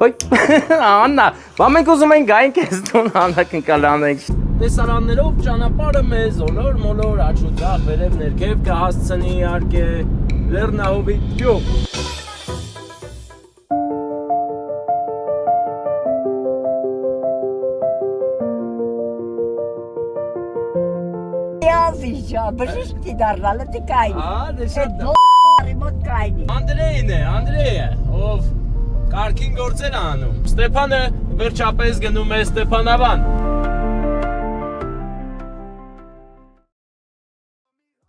Ոյ, Աննա, բա մենք ուզում ենք գային քեզ տուն անակնկալ անենք։ Տեսարաններով ճանապարհը մեզ օլոր մոլոր աչուձախ վերև ներքև կհասցնի իհարկե Լեռնահովիտ գյուղ։ Բժիշկի դառնալը դի կայնի։ Դե շատ մոտ կայնի։ Անդրեյն է, Անդրեյը, ով կարգին գործեր անում։ Ստեփանը վերջապես գնում է Ստեփանավան։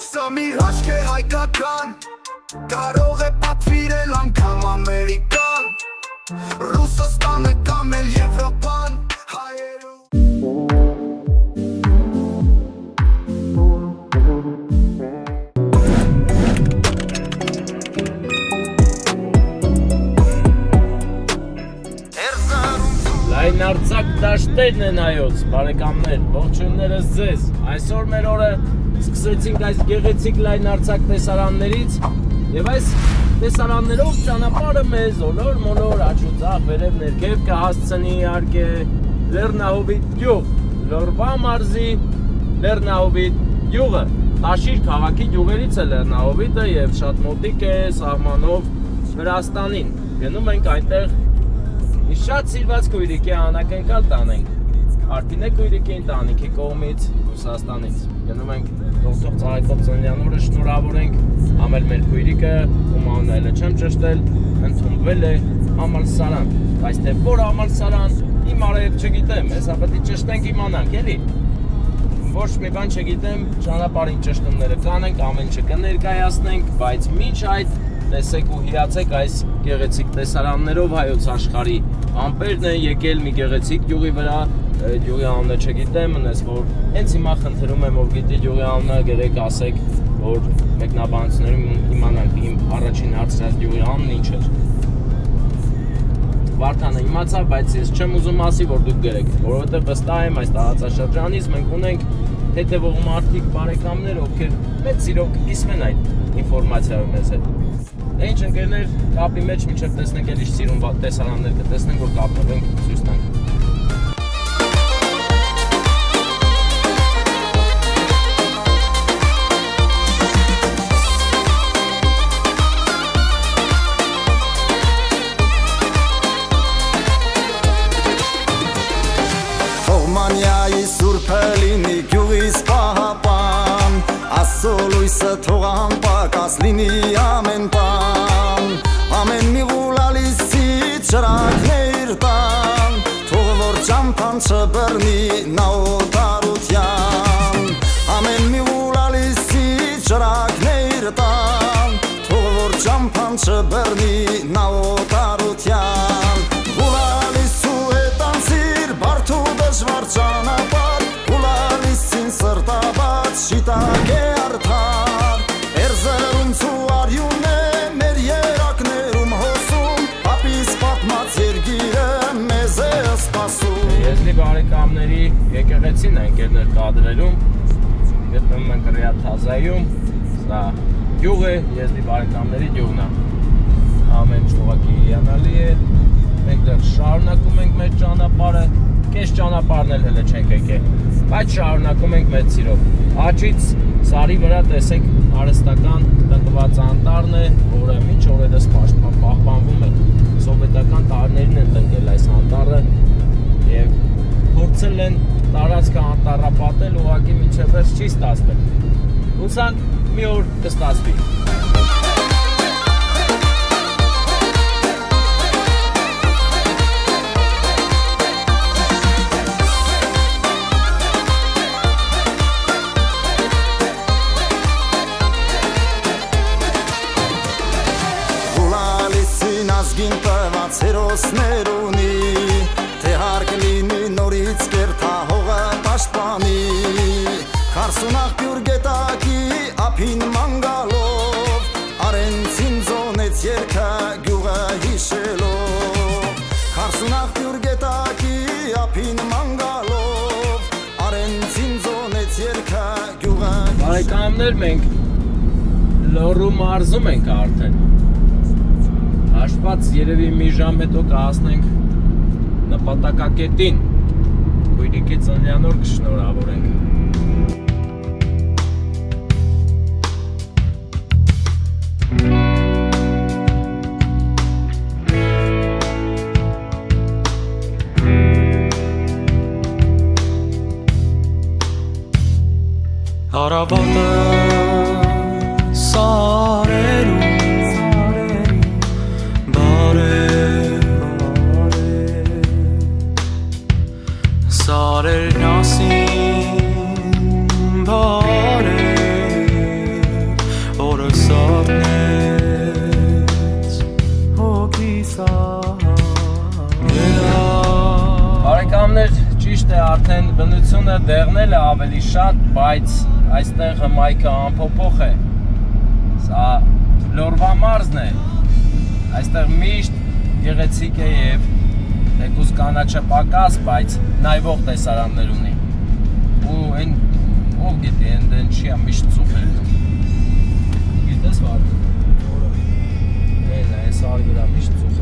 Սա մի հաշկ է հայկական, կարող է պատվիրել անգամ ամերիկան, Ռուսաստանը կամ էլ Եվրոպան, հայերու Լայնարձակ դաշտերն են այոց, բարեկամներ, ողջույններս ձեզ։ Այսօր մեր օրը սկսեցինք այս գեղեցիկ լայնարձակ տեսարաններից եւ այս տեսարաններով ճանապարհը մեզ օլոր մոլոր աչուձախ վերև ներքև կհասցնի իհարկե Լեռնահովիտ գյուղ, Լոռվա մարզի Լեռնահովիտ գյուղը։ Տաշիր քաղաքի գյուղերից է Լեռնահովիտը եւ շատ մոտիկ է սահմանով Վրաստանին։ Գնում ենք այնտեղ Շատ սիրված քույրիկի անակնկալ տանենք։ Արտինե քույրիկի ընտանիքի կողմից Ռուսաստանից։ Գնում ենք դոկտոր Ծաղիկով Ծննդյան օրը շնորհավորենք ամել մեր քույրիկը, ում անունը չեմ ճշտել, ընդունվել է համալսարան։ Բայց թե որ համալսարան, իմ արև չգիտեմ, հեսա պետք է ճշտենք իմանանք, էլի։ Ոչ մի բան չգիտեմ, ճանապարհին ճշտումները կանենք, ամեն ինչը կներկայացնենք, բայց մինչ այդ տեսեք ու հիացեք այս գեղեցիկ տեսարաններով հայոց աշխարհի ամպերն է եկել մի գեղեցիկ գյուղի վրա, գյուղի անունը չգիտեմ, այնպես որ հենց հիմա խնդրում եմ ով գիտի գյուղի անունը գրեք ասեք, որ մեկնաբանություններում իմանանք իմ առաջին հարցրած գյուղի անունը ինչ էր։ Վարդանը իմացա, բայց ես չեմ ուզում ասի, որ դուք գրեք, որովհետև վստահ եմ այս տարածաշրջանից մենք ունենք հետևող մարդիկ, բարեկամներ, ովքեր մեծ սիրով կկիսվեն այդ ինֆորմացիայով մեզ հետ։ Ինչ ընկերներ, կապի մեջ մինչև տեսնենք էլ ինչ սիրուն տեսարաններ կտեսնենք, որ կապնվենք, ցույց տանք։ Թողմանյայի սուրբը լինի գյուղիս պահապան, Աստծո լույսը թող անպակաս լինի ամեն բան, ամեն մի ղուլալիսից ճրագներ տան, թող որ ճամփան չբռնի նա օտարության, ամեն մի ղուլալիսից ճրագներ տան, թող որ ճամփան չբռնի նա օտարության, ղուլալիսու հետ անցիր բարդ ու դժվար ճանապարհ, ղուլալիսին սրտաբաց շիտակ է արդար, Էրզրումցու արյուն է մեր երակներում հոսում, ապիս պատմած երգիրը մեզ է սպասում։ Եզնի բարեկամների եկեղեցին է ընկերներ կադրերում, գտնվում ենք Ռիաթազայում, սա գյուղ է, եզնի բարեկամների գյուղն է, ամեն ճյուղակի հիանալի է, մենք դեռ շարունակում ենք մեր ճանապարհը, կես ճանապարհն էլ հենց չենք եկել, բայց շարունակում ենք մեծ սիրով։ Աճից սարի վրա տեսեք արհեստական տնկված անտառն է, որը մինչ օրերս պահպանվում է։ Սովետական տարիներին են տնկել այս անտառը եւ փորձել են տարածքը անտառապատել, ուղղակի մինչև վերջ չի ստացվել։ Հուսանք մի օր կստացվի։ Ազգին տված հերոսներ ունի, թե հարկ լինի նորից կերթա հողը պաշտպանի, քարսունախ պյուր գետակի ափին մանգալով, արենցին ձոնեց երգը գյուղը հիշելով, քարսունախ պյուր գետակի ափին մանգալով, արենցին ձոնեց երգը գյուղը։ Բարեկամներ, մենք Լոռու մարզում ենք արդեն։ Հաշված երևի մի ժամ հետո կհասնենք նպատակակետին քույրիկի ծննդյանոր կշնորհավորենք։ Արավոտը սարերում Սարերն ասին բարև օրը սարնեց հոգիսա Բարեկամներ, ճիշտ է արդեն բնությունը դեղնել է ավելի շատ, բայց այստեղ հմայքը անփոփոխ է։ Սա Լորվա մարզն է։ Այստեղ միշտ գեղեցիկ է եւ թեկուզ կանաչը պակաս, բայց նայվող տեսարաններ ունի։ Ու այն ով գիտի, այն չի միշտ ծուխել։ Գիտես վարդ։ Այն սարի վրա միշտ ծուխել։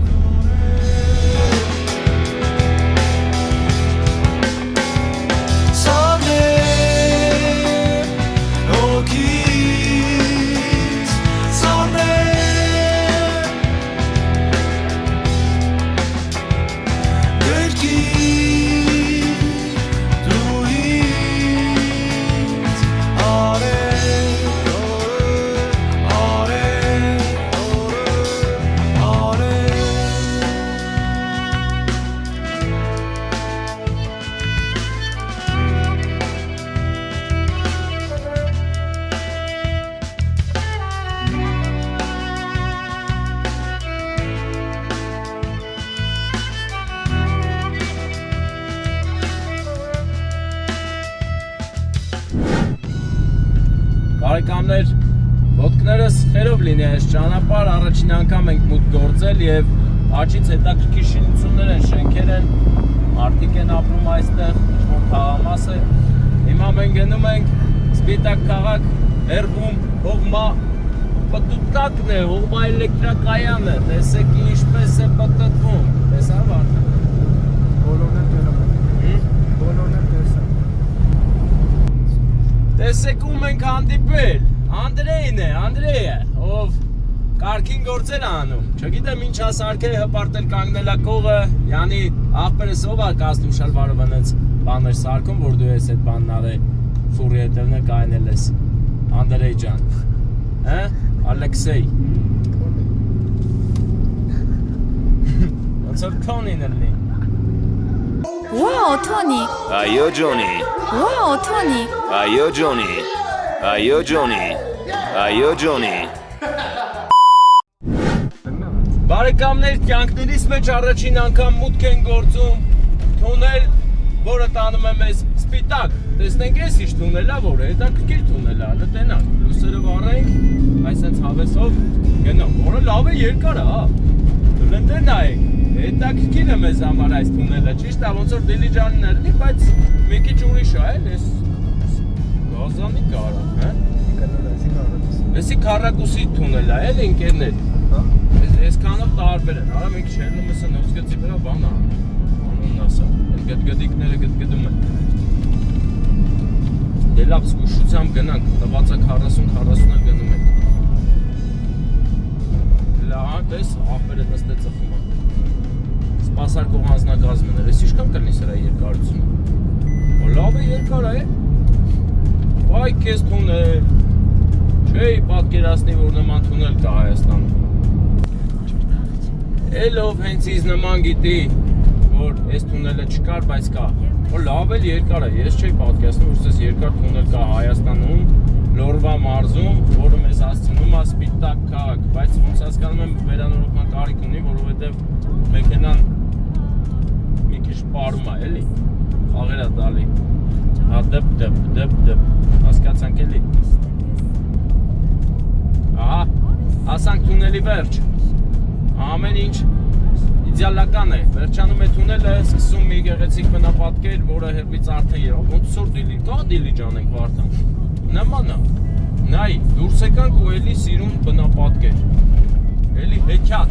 Բարեկամներ, ոտքներս խերով լինի այս ճանապարհ, առաջին անգամ ենք մուտք գործել եւ աճից հետաքրքիր շինություններ են, շենքեր են, մարդիկ են ապրում այստեղ, ինչ-որ թաղամաս է։ Հիմա մենք գնում ենք Սպիտակ քաղաք, հեռվում հողմա պտուտակն է, հողմա էլեկտրակայանը, տեսեք ինչպես է պտտվում, տեսա վարդ։ Տեսեք ում ենք հանդիպել, Անդրեյն է, Անդրեյը, ով կարգին գործեր անում, չգիտեմ ինչ ասարք է հպարտել կանգնելակողը, յանի աղբերս ով է կաստում շալվարը վնեց բաներ սարքում, որ դու ես այդ բանն արե ֆուրի հետևն է կայնել ես, Անդրեյ ջան, Ալեքսեյ, ոնց որ Թոնին էլնի։ Wow, Tony! Այո Ջոնի Wow, Tony! Այո Ջոնի Այո Ջոնի Այո Ջոնի Բարեկամներ, կյանքներիս մեջ առաջին անգամ մուտք են գործում թունել, որը տանում է մեզ Սպիտակ։ Տեսնենք էս ինչ թունել է, որը հետաքրքիր թունել է, լտենանք, լուսերը վառենք, այսենց հավեսով գնանք, որը լավ է երկար է, հա։ Լտեն նայենք, հետաքրքիր է մեզ համար այս թունելը, ճիշտ է, ոնց որ Դիլիջանին էլի, բայց մի քիչ ուրիշ է, էս գազանի կարա, հա։ Էսի քառակուսի թունել է, էլի ընկերներ։ Այսքանով տարբեր են, արա մի քիչ հելնումսը նոզգծի վրա բան անունն ասա, գդգդիկները գդգդում են։ Դե լավ զգուշությամբ գնանք, տվածա 40-40-ը գնում ենք։ Լավ, տես աղբերը նստե ծխում են։ Սպասարկող անձնակազմներ, ես իշքան կլնի սրա երկարությունը։ Լավ է երկար է։ Վայ քեզ թունել։ Չէի պատկերացնի, որ նման թունել կա Հայաստանում։ Էլով հենց ինձ նման գիտի, որ այս թունելը չկար, բայց կա։ Որ լավ էլ երկար է, ես չէի պատկերացնում, որ այս երկար թունել կա Հայաստանում, Լորվա մարզում, որը մեզ հասցնում է Սպիտակ քաղաք, բայց ոնց հասկանում եմ վերանորոգման կարիք ունի, որովհետև մեքենան մի քիչ պարում է, էլի։ Խաղեր է տալի։ Հա դպ, հասկացանք էլի։ Ահա, հասանք թունելի վերջ։ Ամեն ինչ իդեալական է, վերջանում է թունելը, սկսում մի գեղեցիկ բնապատկեր, որը հերվից արդեն երբ, ոնց որ կա Դիլիջան ենք վարդան, նման է, նայ, դուրս եկանք ու էլի սիրուն բնապատկեր, էլի հեքյատ,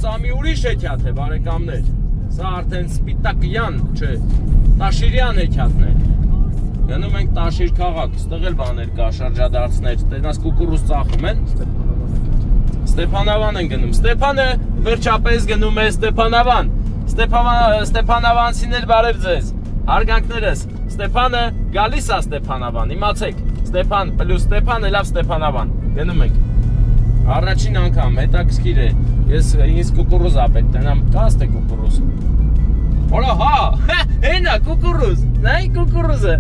սա մի ուրիշ հեքյատ է բարեկամներ, Սա արդեն սպիտակյան, չէ, տաշիրյան հեքիաթն է։ Գնում ենք Տաշիր քաղաք, ստեղ էլ բաներ կա, շրջադարձներ, տենաս կուկուրուզ ծախում են։ Ստեփանավան են գնում։ Ստեփանը վերջապես գնում է Ստեփանավան։ Ստեփանավանցիներ բարև ձեզ։ Հարգանքներս։ Ստեփանը գալիս է Ստեփանավան, իմացեք։ Ստեփան պլյուս Ստեփան լավ Ստեփանավան։ Գնում ենք։ Առաջին անգամ հետաքրքիր է։ Ես ինձ կուկուրուզ ապետ, տենամ կաստ է կուկուրուզ։ Օլա հա, հենա կուկուրուզ, նայ կուկուրուզը։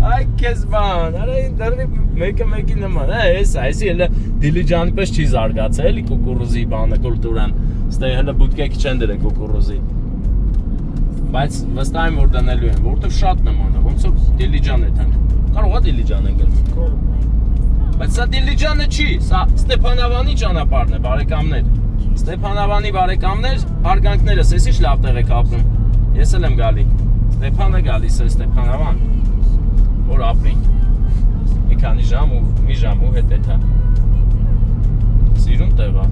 Ay քեզ բան, արա դեռ մեկը մեկի նման, այսի հələ Դիլիջանի պես չի զարգացել, էլի կուկուրուզի բանը կուլտուրան, ստե հələ բուտկեքի չեն դրել կուկուրուզի, բայց վստահ եմ որ դնելու են, որովհետև շատ նման է, ոնց որ Դիլիջան է տան, կարող է Դիլիջան են գնում, բայց սա Դիլիջանը չի, սա Ստեփանավանի ճանապարհն է, բարեկամներ, Ստեփանավանի բարեկամներ, հարգանքներս, ես ինչ լավ տեղ եք ապրում, ես էլ եմ գալի, Ստեփանը գալիս է Ստեփանավան որ ապրին մի քանի ժամ ու հետեթա սիրուն տեղա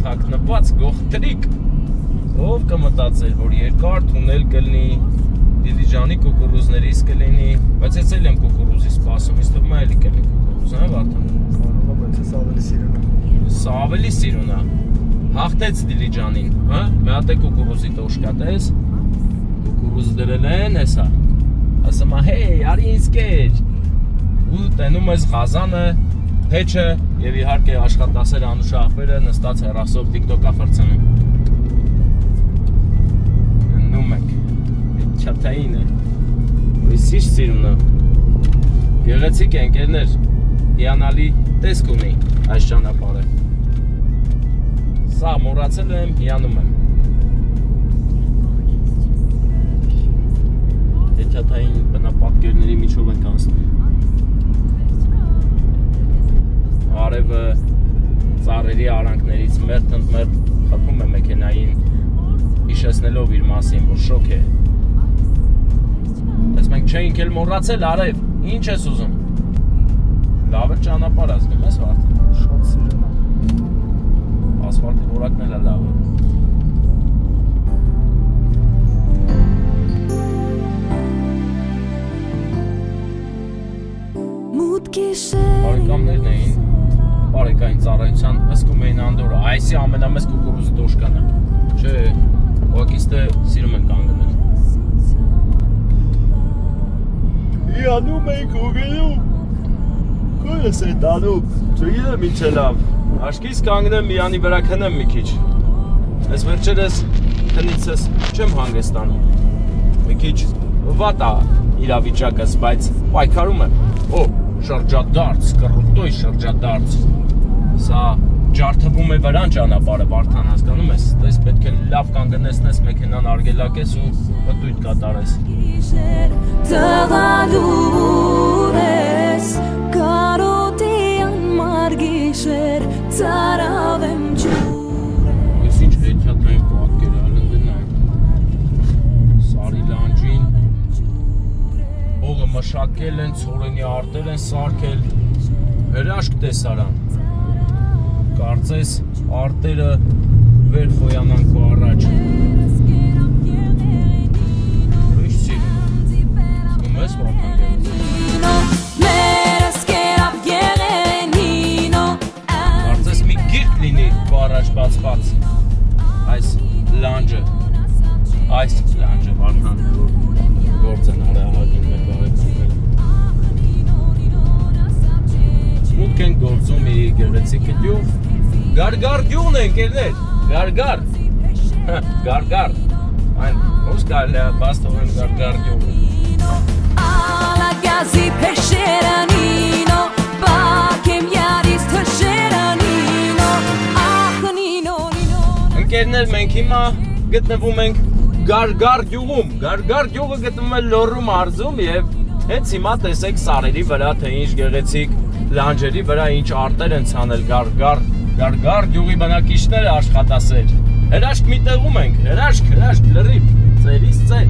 թաքնված գողտրիկ ով կմտածեր որ երկար թունել կլինի Դիլիջանի կուկուրուզներից կլինի բայց ես էլ եմ կուկուրուզի սպասում ինձ թվում է էլի կլինի կուկուրուզ հա Վարդան բայց ես ավելի սիրուն եմ սա ավելի սիրուն է հաղթեց Դիլիջանին հա մի հատ է կուկուրուզի տոշկա տես կուկուրուզ դրել են հեսա ասում է հեյ արի ինձ կեր ու տենում ես Ղազանը փեչը եւ իհարկե աշխատասեր Անուշ ախպերը նստած հեռասով TikTok-ա ֆրցնում նում եք չաթային է Ույսիշ սիրունը գեղեցիկ է ընկերներ հիանալի տեսք ունի այս ճանապարհը սա մոռացել եմ հիանում եմ Հեքիաթային բնապատկերների միջով ենք անցնում Արևը ծառերի արանքներից մերթ խփում է մեքենային հիշեցնելով իր մասին, որ շոկ է Բայց մենք չէինք էլ մոռացել արև, ինչ ես ուզում Լավ է ճանապարհ ազգում ես Վարդան Շատ սիրուն եմ Ասֆալտի որակն էլ է լավ է Բարեկամներն էին, բարեկային ծառայության հսկում էին անդորը, այսի ամենամեծ կուկուրուզի տոշկանը, չէ, ուղղակիստը սիրում են կանգնել։ Հիանում ենք ուգենում, քույրս է տանում, չգիտեմ ինչ է լավ, աշկիս կանգնեմ միանի վրա քնեմ մի քիչ, ես վերջերս քնիցս չեմ հանգստանում, մի քիչ վատ է իրավիճակս, բայց պայքարում եմ, շրջադարձ, կռուտոյ շրջադարձ Սա ջարդվում է վրան ճանապարհը Վարդան հասկանում ես Դες պետք է լավ կանգնեցնես մեքենան արգելակես ու պտույտ կատարես Տղալուր ես կարոտյան մարգիշեր ծարավ եմ ջուր Ես ինչ հեքիաթային պատկեր ալնդնայ Սարի լանջին Հողը մշակել են, ցորենի արտեր են սարքել, հրաշք տեսարան, կարծես արտերը վեր խոյանան քո առաջ, ուրիշ սիրում, զգում ես Վարդան կարծես մի գիրք լինի քո առաջ բացված, այս լանջը Վարդան, գործ են արահագին մեր բարեկամները Մուտք են գործում մի գեղեցիկ գյուղ Գարգար գյուղն է ընկերներ Գարգար Այն ոնց կարելի է բաց թողնել Գարգար գյուղը Ալագազի փեշերանինո բակեմ յարիս թշերանինո ախնինո Ընկերներ մենք հիմա գտնվում ենք Գարգար գյուղում Գարգար գյուղը գտնվում է Լոռու մարզում եւ հենց հիմա տեսեք սարերի վրա թե ինչ գեղեցիկ լանջերի վրա ինչ արտեր են ցանել Գարգար գյուղի բնակիչները աշխատասեր հրաշք մի տեղում ենք հրաշք լրիվ ծերից ծեր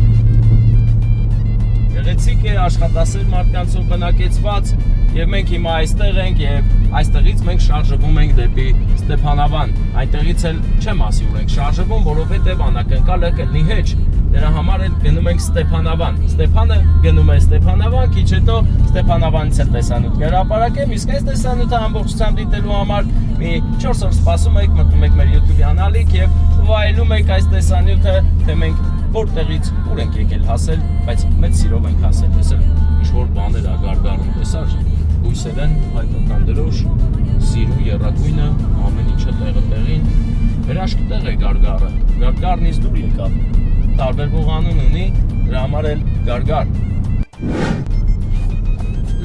գեղեցիկ է աշխատասեր մարդկանցով բնակեցված Եվ մենք հիմա այստեղ ենք եւ այստեղից մենք շարժվում ենք դեպի Ստեփանավան։ Այնտեղից էլ չեմ ասի ուր ենք շարժվում, որովհետեւ անակնկալը կլինի հեչ։ Դրա համար էլ գնում ենք Ստեփանավան։ Ստեփանը գնում է Ստեփանավան, քիչ հետո Ստեփանավանից էլ տեսանյութ կհրապարակեմ, իսկ այս տեսանյութը ամբողջությամբ դիտելու համար մի 4 օր սպասում եք, մտնում եք մեր YouTube-յան ալիք եւ վայելում եք այս տեսանյութը, թե մենք որտեղից ուր ենք եկել հասել, բայց մեծ սիրով ենք հասել, տեսել ինչ-որ բաներ ագարգարում, տեսար, հույսեր են, հայկական դրոշ, սիրու եռակույնը, ամեն ինչը տեղը տեղին, հրաշք տեղ է գարգարը, գարգարնից դուր եկավ, տարբերվող անուն ունի, դրա համար էլ գարգար։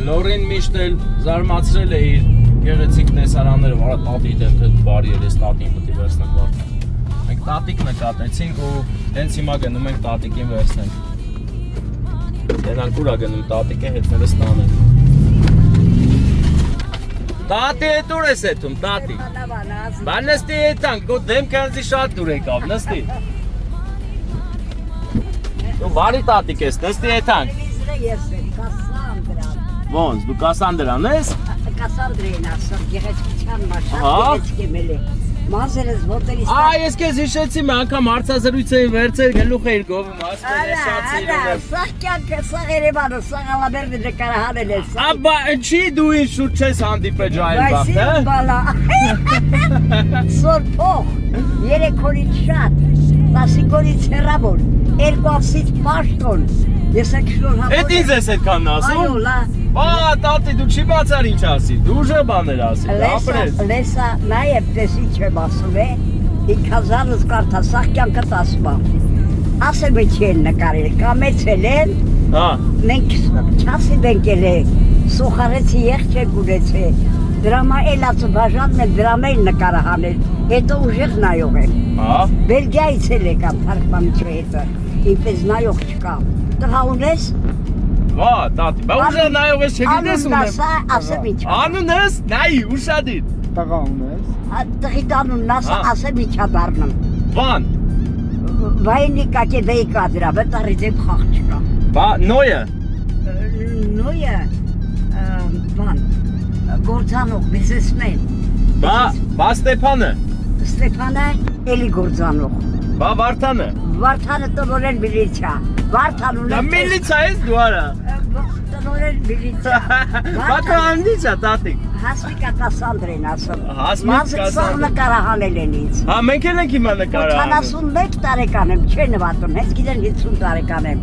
Լորին միշտ էլ զարմացրել է իր գեղեցիկ տեսարանները, վարա տատի դեմքը բարի էր, ես տատին պետք է վերցնեմ վարդ։ Մենք տատիկ նկատեցինք ու հենց հիմա գնում ենք տատիկին վերցնենք։ Դենանք ուրա գնում տատիկը հետներս տանենք։ Տատի հետ ուր ես եթում, տատի։ Բա նստի եթանք, գո դեմքը հնձի շատ դուր եկավ, նստի։ Դու բարի տատիկ ես, նստի եթանք։ Ես եմ, Կասանդրան։ Ոնց, դու Կասանդրան ես։ Կասանդրեն ասում, գեղեցկության մաս, գեղեցիկ եմ էլի։ Մազերս ոտերից։ Ես քեզ հիշեցի, մի անգամ հարցազրույց էի վերցել, գլուխ էիր գովում, ասում ես շատ սիրում եմ։ Սաղ կյանքը, սաղ Երևանը, սաղ Ալաբերդը նկարահանել է։ Աբա, ինչի դու ինձ շուտ չես հանդիպել ջահել բախտ, Բայց բալա։ Սոր փող, 3 օրից շատ, 10 օրից հեռավոր, 2 ամսից պաշտոն։ Ես եք շոր հապոր։ Էդ ինձ ես այդքան ասում։ Այո, լա։ Բա, տատի, դու չի բացար ինչ ասի, դու ուժը բաներ ասի, ապրես։ Լեսա, նաև տեսի չեմ ասում է, 5000-ս կարթա, սաղ կյանքը տասմա։ Ասեմ է չեն նկարել, կամեցել են, մենք չասիվ ենք էլ է, սոխարեցի եխ չեն գունեցե, դրամա էլացը բաժանն է դրամա էլ նկարահանել, հետո ուժեղ նայող են։ Բելգիայից էլ եկամ թարգմանիչը հետը, ինպես նայող չկա։ Տղա ունես։ Վա, տատի, բա ուժեղ նայող ես չգիտես ունեմ։ Ասեմ ինչ։ Անուն ես, նայի, ուշադիր։ Տղա ունես։ Տղիտ անունն ասա, ասեմ ինչա դառնում։ Վան։ Վայնի կակե դեի կադրա, վտարի դեմ խաղ չկա։ Բա, նոյը։ Նոյը, բան, գործանող, բիզեսմեն։ Բա Ստեփանը։ Ստեփանը էլի գործանող։ Բա Վարդանը։ Վարդանը տնորեն միլիցիա։ Վարդան ունի։ Դա միլիցիա ես դու արա։ Տնորեն միլիցիա։ Բա կանիցա տատիկ։ Հասմիկա Կասանդրեն ասում։ Հասմիկ Կասանդրեն նկարահանել են ինձ։ Մենք էլ ենք հիմա նկարահանում։ 81 տարեկան եմ, չէ նվատում, հենց գիտեն 50 տարեկան եմ։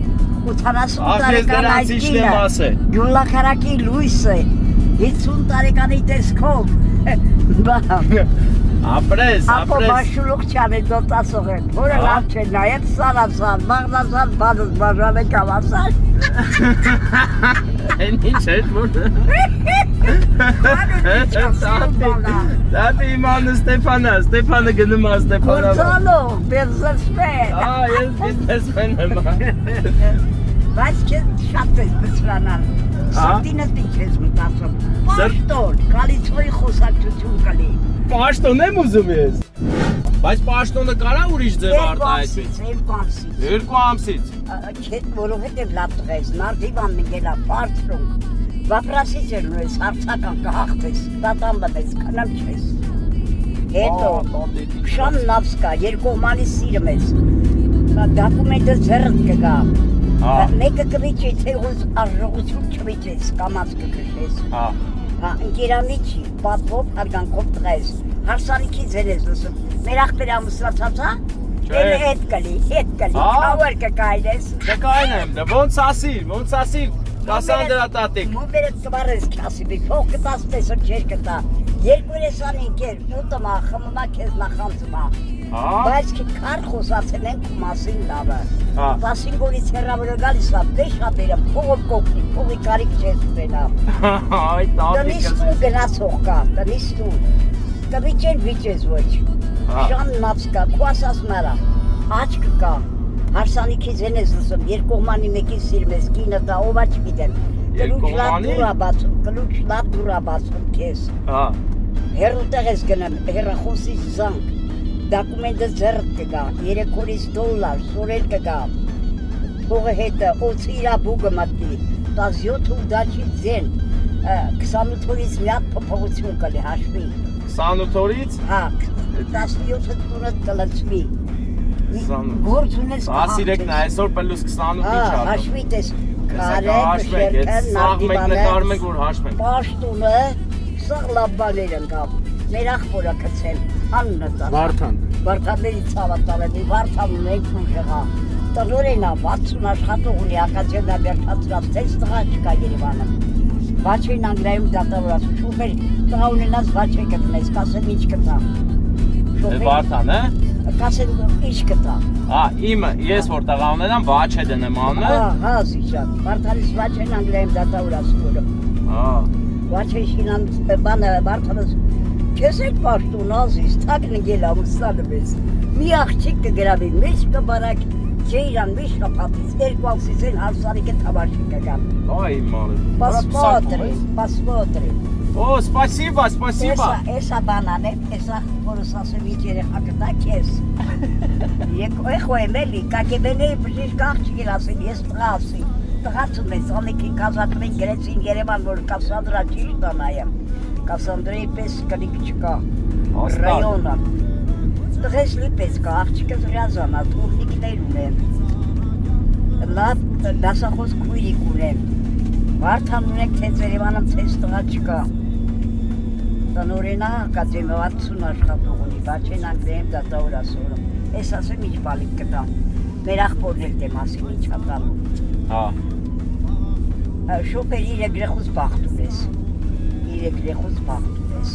80 տարեկան այդ կինը։ Գյուլաքարակի լույս է։ 50 տարեկանի տեսքով։ Ապրես։ Ապո բաշուլուղ չան է դոտասող են, որը լավ չէ նայել սարասան, մաղնասան, բանս բաժան է կավասան։ Են ինչ էր որ։ Տատի իմանը Ստեփանը գնում է Ստեփանավան։ Գործանող, բիզնեսմեն։ Ես բիզնեսմեն եմ։ Բայց քեզ շատ ես բծրանալ։ Սրտինս ինչ ես մտածում։ Պաշտոն, կալիցոյի խոսակցություն կլի։ Պաշտոն եմ ուզում ես։ Բայց պաշտոնը կարա ուրիշ ձև արտա այսպես։ 2 ամսից։ Քեզ որովհետև լավ տղես, նարդիվան նգելա պարտրում։ Վապրասից էր նույնս հարցական կհաղթես, դատան բնես, կնամ չես։ Հետո, շան նավսկա, երկողմանի սիրում ես։ Դակումենտը ձերդ կգա։ Մեկը կվիճի, թե ուզ արժողություն չվիճես, կամած կքշես։ Ընկերանիչի, պատվով, հարգանքով տղես, հարսանիքի ձեր ես լսում, մեր աղբեր ամուսնացած հա, հետ կլի, կավեր կկայլես։ Կկայնեմ, ոնց ասիր, Կասանդրա տատիկ։ Մոբերդ կվարես կասիբի, փող կտաս տեսր չեր կտա, երկու երեսան ինքեր, ուտմա, խմմա կեզ նախանցմա, բայց ki կար խոսացել ենք մասին լավը, 15 օրից հեռավորը գալիս վա, պեշատերը, փողով կոքնի, փողի կարիք չես ունենա, տնիստուն գնացող կա, տնիստուն, կվիճեն վիճես ոչ, շան նավս կա, քու ասաս մարա, աչք կա, հարսանիքից են ես լսում, երկողմանի մեկի սիրում ես, կինը դա ովա չգիտեմ, կլուչ լավ դուրա բացում կեզ, հերուտեղ ես գնեմ, հերախոսից զանք, դակումենտը ձերդ կգա, 3 օրից դոլար, սորել կգա, փողը հետը, օծի իրա բուգը մատի, 17 ու դաչի ձեն, 28 օրից մի հատ փոփոխություն կլի հաշվի։ 28 օրից։ Հա, 17 տունը կլցվի։ Գործ ունես Ասիրեք նա այսօր պլյուս 28 ինչ ալու։ Հաշվի տես կարե հաշվենք, կշերքն սաղ մեկ նկարում ենք, որ հաշվենք։ Պաշտունը սաղ լաբաներ ընկավ։ Մեր աղբորը կցել, անունը տան։ Վարդան։ Վարդանների ցավատալենի, Վարդան ունենք ուժեղա։ Տնորենա 60 աշխատող ունի ակադեմիա վերջացրած, տես տղա չկա Երևանը։ Վաչեն Անգլիայում դատավորած, շուֆեր տղա ունենած վաչե կտնես, կասեմ ինչ կտա։ Վարդան, է։ Կասեմ ինչ կտա։ Իմը, ես որ տղա ունենամ, Վաչե դնեմ անունը։ Հա, զիշան, Վարդանից Վաչեն Անգլիայում դատավորած կորը։ Վաչեն շինան բանը Վարդանից Քեզ այդ պաշտուն ազիս, թագն գել ամուսանը մեզ։ Մի աղջիկ կգրավի, մեջ կբարակ, Ջեյրան միշտ կապատից, երկու աղսից են հարսարիկը թավարշի կգան։ Այ մալը։ Посмотрим։ О, спасибо, спасибо։ Էսա բանան է, էսա որս ասեմ ինչ երեխա կտա քեզ։ Եկո եմ էլի, կակեբենե բժիշկ աղջիկ էր ասել, ես տղա ասի։ Տղացում ես, անեքին կազակնին գրեցին Երևան, որ Կասանդրա ճիշտ անայեմ։ Կասանդրայի պես կնիկ չկա, ռայոնը։ Տղես լի պես կա, աղջիկը զրազանա, թողնիկներ ունեմ։ Լավ դասախոս քույրիկ ունեմ։ Վարդան ունեք թեց Երևանում թեց տղա չկա։ Տնորենա ակադեմիա 60 աշխատող ունի, Վաչեն Անգլիայում դատավոր ասորը։ Ես ասեմ ինչ բալիկ կտամ։ Մեր աղբորներ դեմ ասին ինչ հատալու։ Շոպեր իր գրեխուց բախտ ունես։ Իր գրեխուց բախտ ունես։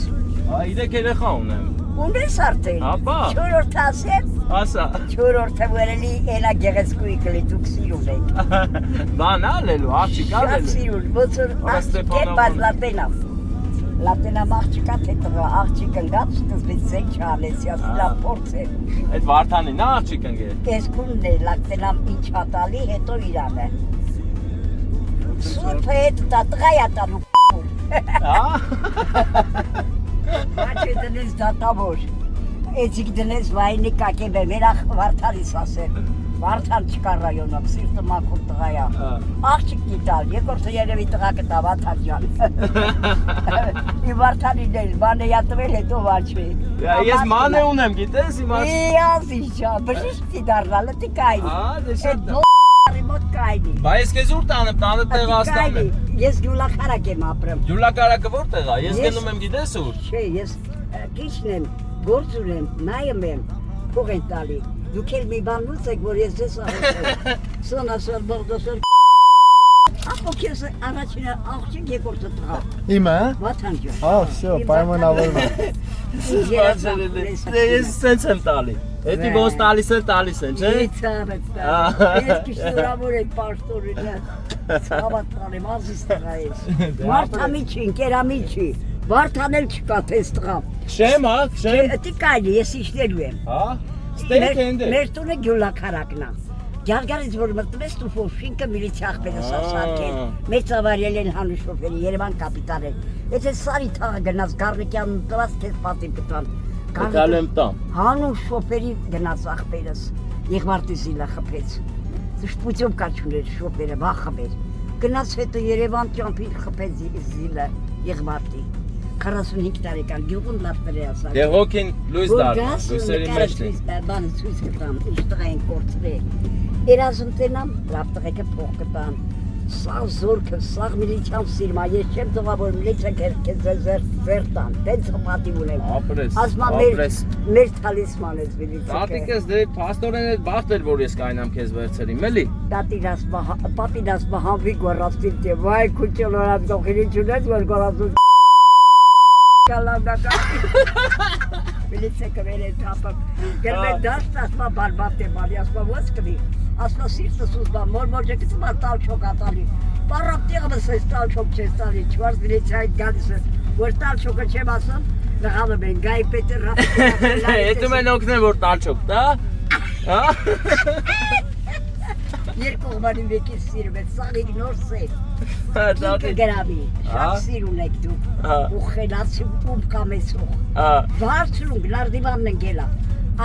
3 երեխա ունեմ։ Ունես արդեն։ Ապա։ 4-րդ ասեմ։ Ասա։ 4-րդը վերելի էլա գեղեցկուի կլի դուք սիրուն եք։ Բան ալելու, աղջիկ Շատ ալելու։ սիրուն, ոնց որ աղջիկ բաց լատենամ։ Լատենամ աղջիկա թե տղա, աղջիկ ընկած սկզբից զենք չալեցի, ասի լավ փորձ է։ Այդ Վարդանին է աղջիկ ընկել։ Կեսքունն է, լատենամ ինչ հատալի, հետո իրան է։ Սուրպը հետ տա, տղա յատալու Վաչե դնես դատավոր, էցիկ դնես վայնի կակեբ է, մերախ Վարդանից ասել, Վարդան չկա ռայոնում, սիրտը մաքուր տղայա, աղջիկ գիտալ, երկորդը երևի տղա կտա Վարդան ջան, ի Վարդանին էլ, ման է յատվել հետո Վաչե։ Ես ման է ունեմ, գիտես իմաց։ Իազի ջան, բժիշկի դարնալը տի կայնի, դե էդ նո***արի մոտ կայնի։ Բա ես քեզ ուր տանեմ, տանը տեղ աստանեմ։ Ես գյուլակարակ եմ ապրեմ։ Յուլակարակը որտեղ է։ Ես գնում եմ գիտես ուր։ Չէ, ես քիչն եմ, գործ ունեմ, նայում եմ, փող են տալի։ Դուք էլ մի բան լուծեք, որ ես ձեզ ասեմ։ Սոնասոր բողդոսոր ապո քեզ առաջինը աղջիկ երկրորդը տղա։ Իմը, Վաթան ջան։ հա, всё, պայմանավորվում։ Ես սենց եմ տալի։ Էդի ոնց տալիս են, չէ։ Ես կշնորհավոր եմ պաշտոնին։ Ցավատան եմ, ազիս տղա ես։ Վարդամիջի, ընկերամիջի։ Վարդան էլ չկա թես տղա։ Շեմ, հա, շեմ։ Դի կայլի, ես իշնելու եմ։ Հա։ Ստեյք են դե։ Մեր տունը գյուլակարակն է։ Գարգարից որ մտնես տուֆով շինքը միլիցիա աղբերը սարսարկել։ Մեր ծավարել են հանու շոֆերի, Երևան կապիտալ են։ Եթե սարի թաղը գնաց Գառնիկյան տված քեզ պատիվ կտան։ Գալու եմ տամ։ Հանու շոֆերի գնաց աղբերս։ Եղվարտի զիլը խփեց։ Շպուծով կաչուներ շոֆերը վախաբեր։ Գնաց հետո Երևան ճամփին խփեց զիլը Եղվարտի։ 45 տարեկան գյուղուն լապտեր է ասա։ Դե հոգին լույս դառնա, լույսերի մեջն է։ Բանը ցույց կտամ, ինչ տղա են կորցրել։ Երազում տենամ, լավ տղեկը փող կտան։ Սաղ զորքը, սաղ միլիցիան սիրմա, ես չեմ տղա, որ միլիցիա քեզ զերտան, տենց պատիվ ունեմ։ Ապրես, ասմա ապրես։ մեր թալիսման ես միլիցիա։ Տատիկս դե փաստորեն այդ բախտ էր, որ ես կայնամ քեզ վերցրիմ, էլի։ Պապին ասմա հանվի գորացվիլ թե, վայ քուչելորա դոխիրի չունես, որ գորացու Միլիցիա կվել է թապը, գրվել դաշտ ասմա բարբատ է բալի, ասմա ոնց կվի, ասմա սիրտս ուզբա, մոր-մոր ջեկից մա տալ չոք ատալի, պարապ տեղմս ես տալ չոք չես տալի, չվարս միլիցիայիտ գալիս է, որ տալ չոքը չեմ ասում, նղալում են, գայի պետը ռապ Հետում են օգնեմ, որ տալ չոք, դա? Երկու ղմանի մեկից սիրում է, սաղիկ նոր սեվ, ինքը գրավի, շատ սիր ունեք դուք, ու խելացի ում կամեցող, վարցրունք, նարդիվանն ընգելա,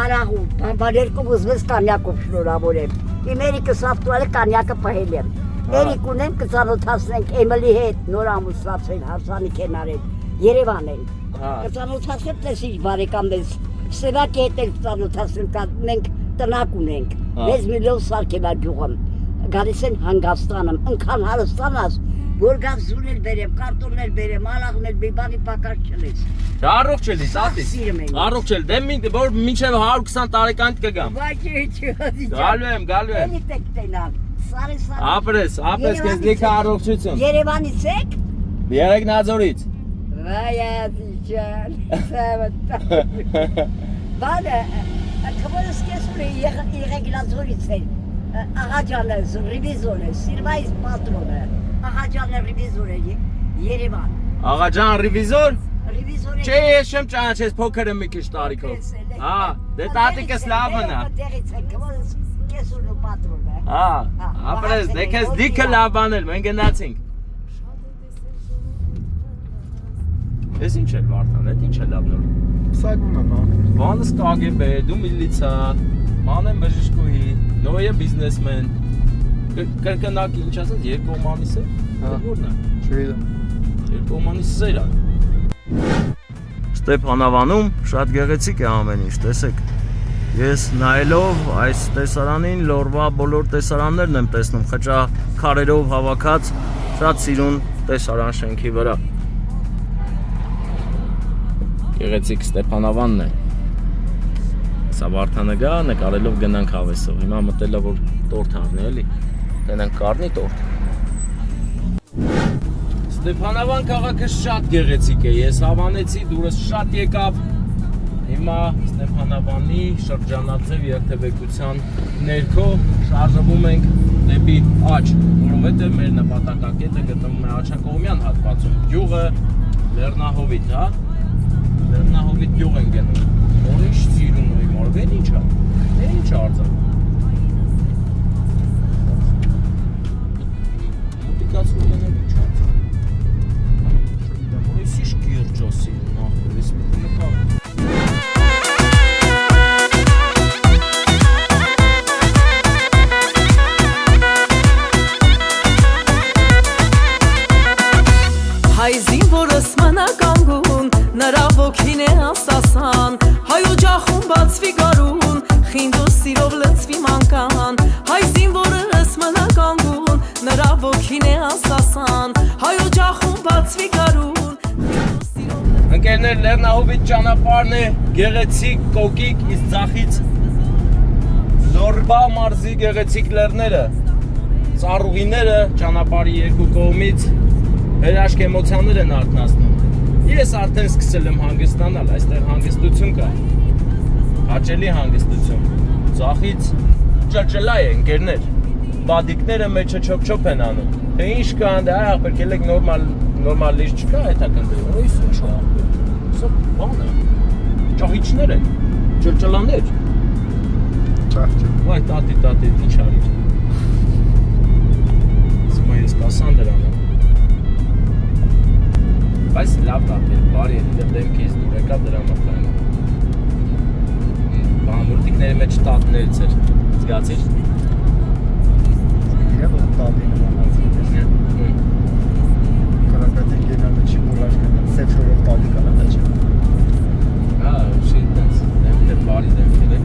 արաղու, բամբան երկու ուզվես կանյակով շնորավոր եմ, իմերիկը սավտուալը կանյակը պահել եմ, Երիկ ունենք կծանոթացնենք Էմիլի հետ նոր ամուսնացել հարսանիք են արել Երևան են կծանոթացնենք տեսիչ բարեկամներ Սևակի հետ էլ կծանոթացնենք մենք տնակ ունենք մեզ միլիոն սարքել ա գյուղում գալիս են Հանգաստանում ընքան հարստանաս որ գավ զունել բերեմ կարտոններ բերեմ ալաղներ մի բանի պակաս չլես Առողջ էլի տատիս Առողջ էլ դե որ մինչև 120 տարեկան կգամ Գալու եմ Էլի տեք տենալ Ապրես քեզ լիքը առողջություն Երևանից եք Երեգնաձորից Վայազի ջան Բանը Քվորս կեսուր է Երեգնաձորից է Աղաջանը ռիվիզոր է Սիրվայից պատրոն է Աղաջանը ռիվիզոր է Երևան Աղաջան ռիվիզոր Ռիվիզոր է Չէ ես չեմ ճանաչես փոքր եմ մի քիչ տարիքով Դե տատիկս լավն է Տեղից է քվորս կեսուրն ու պատրոն է Ապրես դե քեզ դիքը լավ բանել մենք գնացինք Ես ինչ էլ Վարդան այդ ինչ է լավ նոր Սագում եմ Վանս KGB դու միլիցա Մանեն բժշկուհի Նոյը բիզնեսմեն Կրկնակի ինչ ասած երկու մանիս է Որն է Չգիտեմ Երկու մանիս սերա Ստեփանավանում շատ գեղեցիկ է ամեն ինչ տեսեք Ես նայելով այս տեսարանին լորվա բոլոր տեսարաններն եմ տեսնում խճաքարերով հավաքած շատ սիրուն տեսարան շենքի վրա Գեղեցիկ Ստեփանավանն է Սա Վարդանը գա նկարելով գնանք հավեսով Հիմա մտելա որ տորթ առնի էլի Տենանք կառնի տորթ Ստեփանավան քաղաքը շատ գեղեցիկ է Ես հավանեցի դուրս շատ եկավ Հիմա Ստեփանավանի շրջանաձև երթևեկության ներքո շարժվում ենք դեպի աջ Որովհետև մեր նպատակակետը գտնվում է Աչակողմյան հատվածում Գյուղը Լեռնահովիտ Լեռնահովիտ գյուղ են գնում Որիշ սիրուն ու իմ արվեն ինչ է Ինչ արձավ Մոտիկացում են էլ ինչ արձավ Որիս իշ կիրջո սիրուն Ես միտը մտա Հայ զինվորս մնականգուն նրա ոգին է ասասան Հայ օջախում բացվի գարուն խինդու սիրով լցվի մանկան Հայ զինվորս մնականգուն նրա ոգին է ասասան Հայ օջախում բացվի գարուն Ընկերներ Լեռնահովիտ ճանապարհն է գեղեցիկ կոկիկ իսկ ցախից Լորբա մարզի գեղեցիկ լեռները ծառուղիները ճանապարհի երկու կողմից հրաշք էմոցիաներ են արթնացնում Ես արդեն սկսել եմ հանգստանալ, այստեղ հանգստություն կա Հաճելի հանգստություն Ձախից ճլճլայ է ընկերներ Բադիկները մեջը չոփ-չոփ են անում Թե ինչ կա անդե այ ախպեր կելեք նորմալ լիճ չկա հետաքննելու Ոյս ինչ է Սա բան է Ճահիճներ են Ճլճլաներ Ճահճ Վայ տատի ինչ արիր Սմա ես կասան դրանը Բայց լավ տատի, բարի է, դեմքից դուր եկավ դրա մխայնը Բանվուրտիկների մեջ տատներից էր, զգացիր? Եվ տատի նմանացին Կարապետին գենալը չի մուրաշ կնան, սև շորով տատի կանա դա չէ Հա, ուշի տենց, դեմքեր բարի դեմքեր է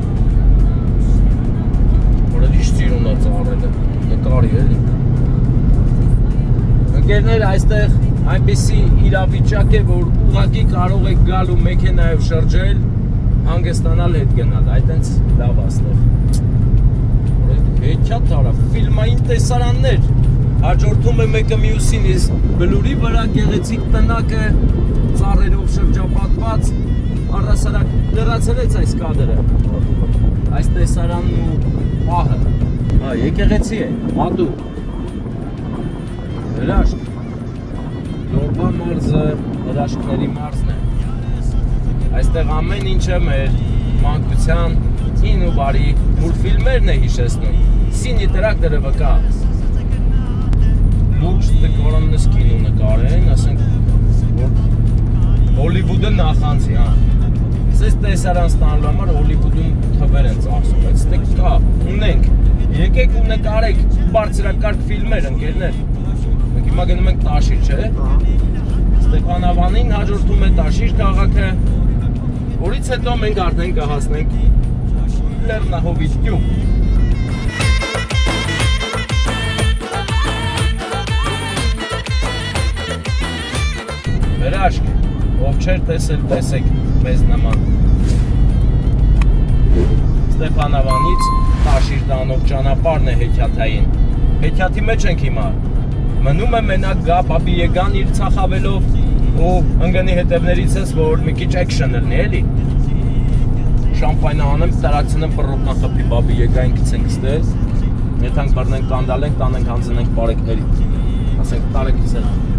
Որը իշ ծիրուն է ծարել է, նկարի էլի Ընկերներ այստեղ այնպիսի իրավիճակ է, որ ուղղակի կարող եք գալ ու մեքենայով շրջել, հանգստանալ հետ գնալ, այտենց լավ աստեղ Հետյա տարավ, ֆիլմային տեսարաններ, հաջորդում է մեկը մյուսին, ես բլուրի վրա գեղեցիկ տնակը, ծառերով շրջապատված, առասարակ լրացրեց այս կադրը, այս տեսարանն ու պահը, եկեղեցի է, մատու, հրաշք Լորվա մարզը հրաշքների մարզն է Այստեղ ամեն ինչը մեր մանկության հին ու բարի մուլտֆիլմերն է հիշեցնում Սինի տրակ դրը վկա Լուրջ տկորոննս կինո նկարեն, ասենք որ Հոլիվուդը նախանցի, Սես տեսարան ստանալու համար Հոլիվուդում թվեր են ծախսում, բայց ստեղ կա, ունենք Եկեք ու նկարեք բարձրակարգ ֆիլմեր, ընկերներ։ Մենք հիմա գնում ենք Տաշիր, չէ՞։ Ստեփանավանին հաջորդում է Տաշիր քաղաքը, որից հետո մենք արդեն կհասնենք Լեռնահովիտ գյուղ։ Վերաշք, ով չէր տեսել, տեսեք մեզ նման։ Ստեփանավանից Տաշիր տանող ճանապարհն է հեքիաթային։ Հեքիաթի մեջ ենք հիմա։ Մնում է մենակ գա Բաբի Եգան իր ցախավելով ու ընկնի հետևներից ես, որ մի քիչ action լինի, էլի։ Շամպայնը անեմ, տարածնեմ պռոտնա խփի Բաբի Եգային գցենք ստեղ։ Եթանք բռնենք, կանդալենք, տանենք, հանձնենք բարեկների։ Ասենք տարեք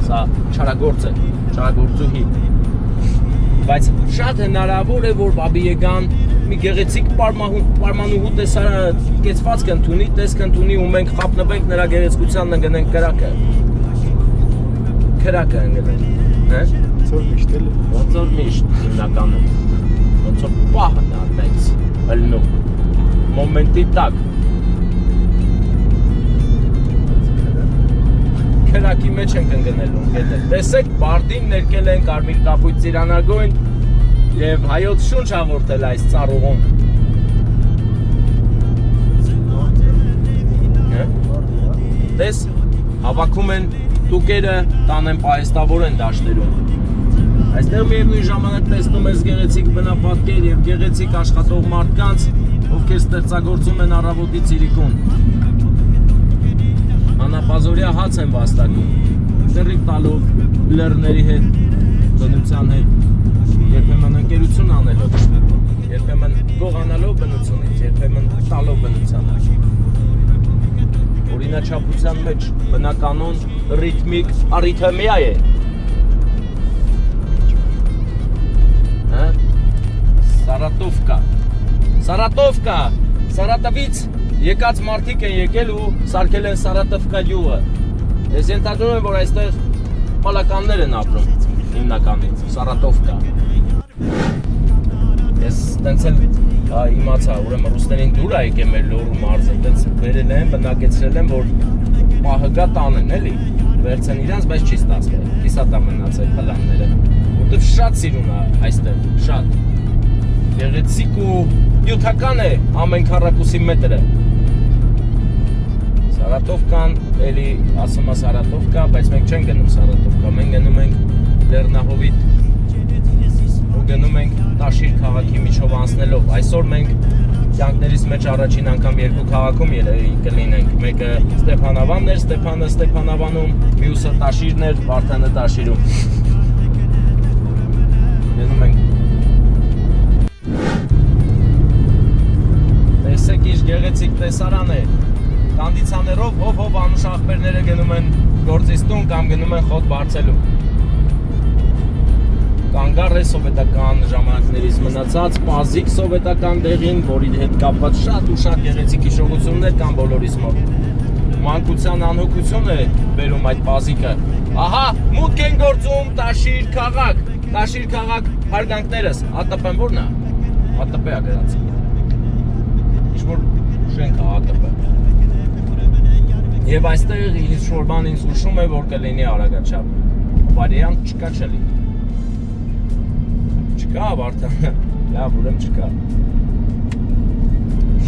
սա չարագործ է, չարագործուհի։ Բայց շատ հնարավոր է, որ Բաբի Եգան մի գեղեցիկ պարմանուհու կեցվածք ընդունի, տեսք ընդունի ու մենք խապնվենք նրա գեղեցկությանն ընկնենք կրակը։ Կրակը ընկնենք, հե՞։ Ոնց որ միշտ էլ։ Ոնց որ միշտ հիմնականը։ Ոնց որ պահն արտենց, ըլնում, մոմենտի տակ։ Քրակի մեջ ենք ընկնելու, ընկերներ։ Տեսեք, բարդին ներկել են կարմիր կապույտ ծիրանագույն և հայոց շունչ հաղորդել այս ծառուղում։ Տես, հավաքում են տուկերը, տանեն պահեստավոր են դաշտերում։ Այստեղ միևնույն ժամանակ տեսնում ես գեղեցիկ բնապատկեր և գեղեցիկ աշխատող մարդկանց, ովքեր ստեղծագործում են առավոտի ծիրիկուն։ Անապազորյա հաց են վաստակում, ձեռիք տալով լեռների հետ, բնության հետ, երբեմն ընկերություն անելով, երբեմն գողանալով բնությունից, երբեմն տալով բնությանը։ Օրինաչափության մեջ բնականոն ռիթմիկ արիթմիա է։ Սարատովկա, Սարատովից եկած մարդիկ են եկել ու սարքել են Սարատովկա գյուղը։ Ես ենթադրում եմ, որ այստեղ պոլականներ են ապրում, հիմնականում, Սարատովկա։ Ես տենց էլ իմացա, ուրեմն ռուսներին դուր է եկել մեր լոռու մարզը, տենց վերել են, բնակեցրել են, որ պահըգա տանեն, էլի, վերցեն իրանց, բայց չի ստացվել, կիսատ է մնացել պլանները, որտև շատ սիրուն է այստեղ, շատ, գեղեցիկ ու նյութական է ամեն քառակուսի մետրը։ Սարատովկան, էլի ասում է Սարատովկա, բայց մենք չենք գնում Սարատովկա, մենք գնում ենք Լեռնահովիտ ու գնում ենք Տաշիր քաղաքի միջով անցնելով։ Այսօր մենք կյանքներիս մեջ առաջին անգամ երկու քաղաքում կլինենք։ Մեկը Ստեփանավանն էր, Ստեփանը Ստեփանավանում, մյուսը Տաշիրն էր, Վարդանը Տաշիրում։ Գնում ենք։ Տեսեք ինչ գեղեցիկ տեսարան է։ Կանդիցաներով հով անուշ աղբերները գնում են գործից տուն կամ գնում են խոտ բարձելու։ Կանգառ է սովետական ժամանակներից մնացած պազիկ սովետական դեղին, որի հետ կապված շատ ու շատ գեղեցիկ հիշողություններ կան բոլորիս մոտ։ Մանկության անհոգություն է բերում այդ պազիկը։ Ահա, մուտք են գործում Տաշիր քաղաք։ Տաշիր քաղաք հարգանքներս, ԱՏՊ-ն որն է։ ԱՏՊ-ը գրած։ Ինչ-որ շենք է ԱՏՊ։ Եվ այստեղ ինչ-որ բան ինձ հուշում է, որ կլինի արագաչափ։ Վարիանտ չկա չլի։ Չկա Վարդանը, լավ ուրեմն չկա։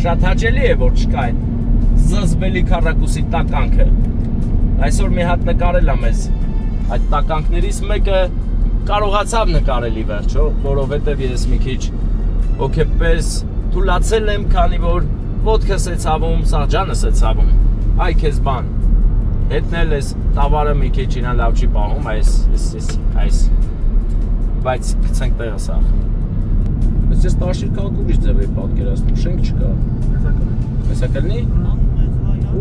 Շատ հաճելի է, որ չկա այդ զզվելի քառակուսի տականքը։ Այսօր մի հատ նկարել եմ ես այդ տականքներից մեկը կարողացավ նկարելի վերջո, որովհետև ես մի քիչ հոգեպես թուլացել եմ, քանի որ ոտքս է ցավում, սաղջանս է ցավում։ Այ քեզ բան։ Հետնել ես տավարը մի քիչ իրան լավ չի պահում, այս բայց գցենք տեղը սաղ։ Ես ես Տաշիր քաղաք ուրիշ ձև էի պատկերացնում, շենք չկա։ Հեսա կլնի։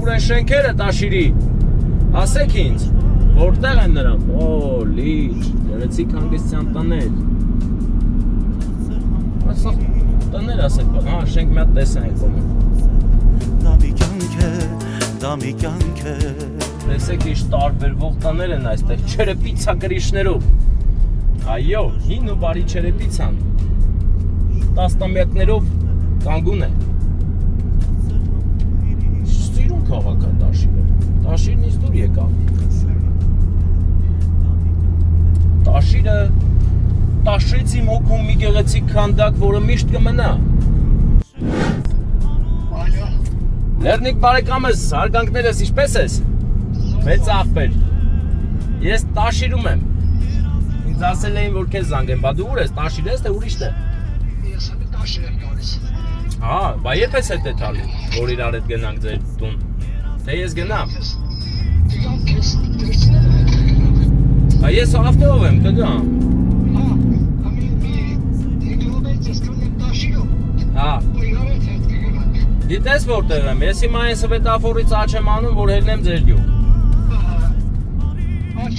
Ուր են շենքերը Տաշիրի։ Ասեք ինձ, որտեղ են նրանք։ Օ, լիճ, գեղեցիկ հանգստյան տներ։ Ասա տներ ասեք բան, հա, շենք մի հատ տեսանք ոնում։ Դա մի կյանք է։ Տեսեք ինչ տարբերվող տներ են այստեղ, չերեպիցա կրիշներով։ Այո, հին ու բարի չերեպիցան, տասնամյակներով կանգուն է, քաղաք է Տաշիրը։ Տաշիրն ինձ դուր եկավ։ Տաշիրը տաշեց իմ հոգում մի գեղեցիկ քանդակ, որը միշտ կմնա։ Լեռնիկ բարեկամս, հարգանքներս ինչպես ես։ Մեծ աղբեր։ Ես Տաշիրում եմ։ Ինձ ասել էին, որ քեզ զանգեմ, բա դու ուր ես, Տաշիր ես, թե ուրիշ է։ Ես եմ Տաշիր եմ գալիս։ Հա, բա երբ ես հետ տալի, որ իրար հետ գնանք ձեր տուն։ Թե ես գնամ։ Դիգամ քեզ դրսնել եմ։ Բա ես ավտոյով եմ, կգամ։ Հա, ամի դիգլոբից ես կնեմ Տաշիրում։ Հա։ Իրար հետ կգնանք։ Գիտես որտեղ եմ, ես հիմա այն սվետաֆորից աչ եմ անում, որ հելնեմ ձեր գյուղ։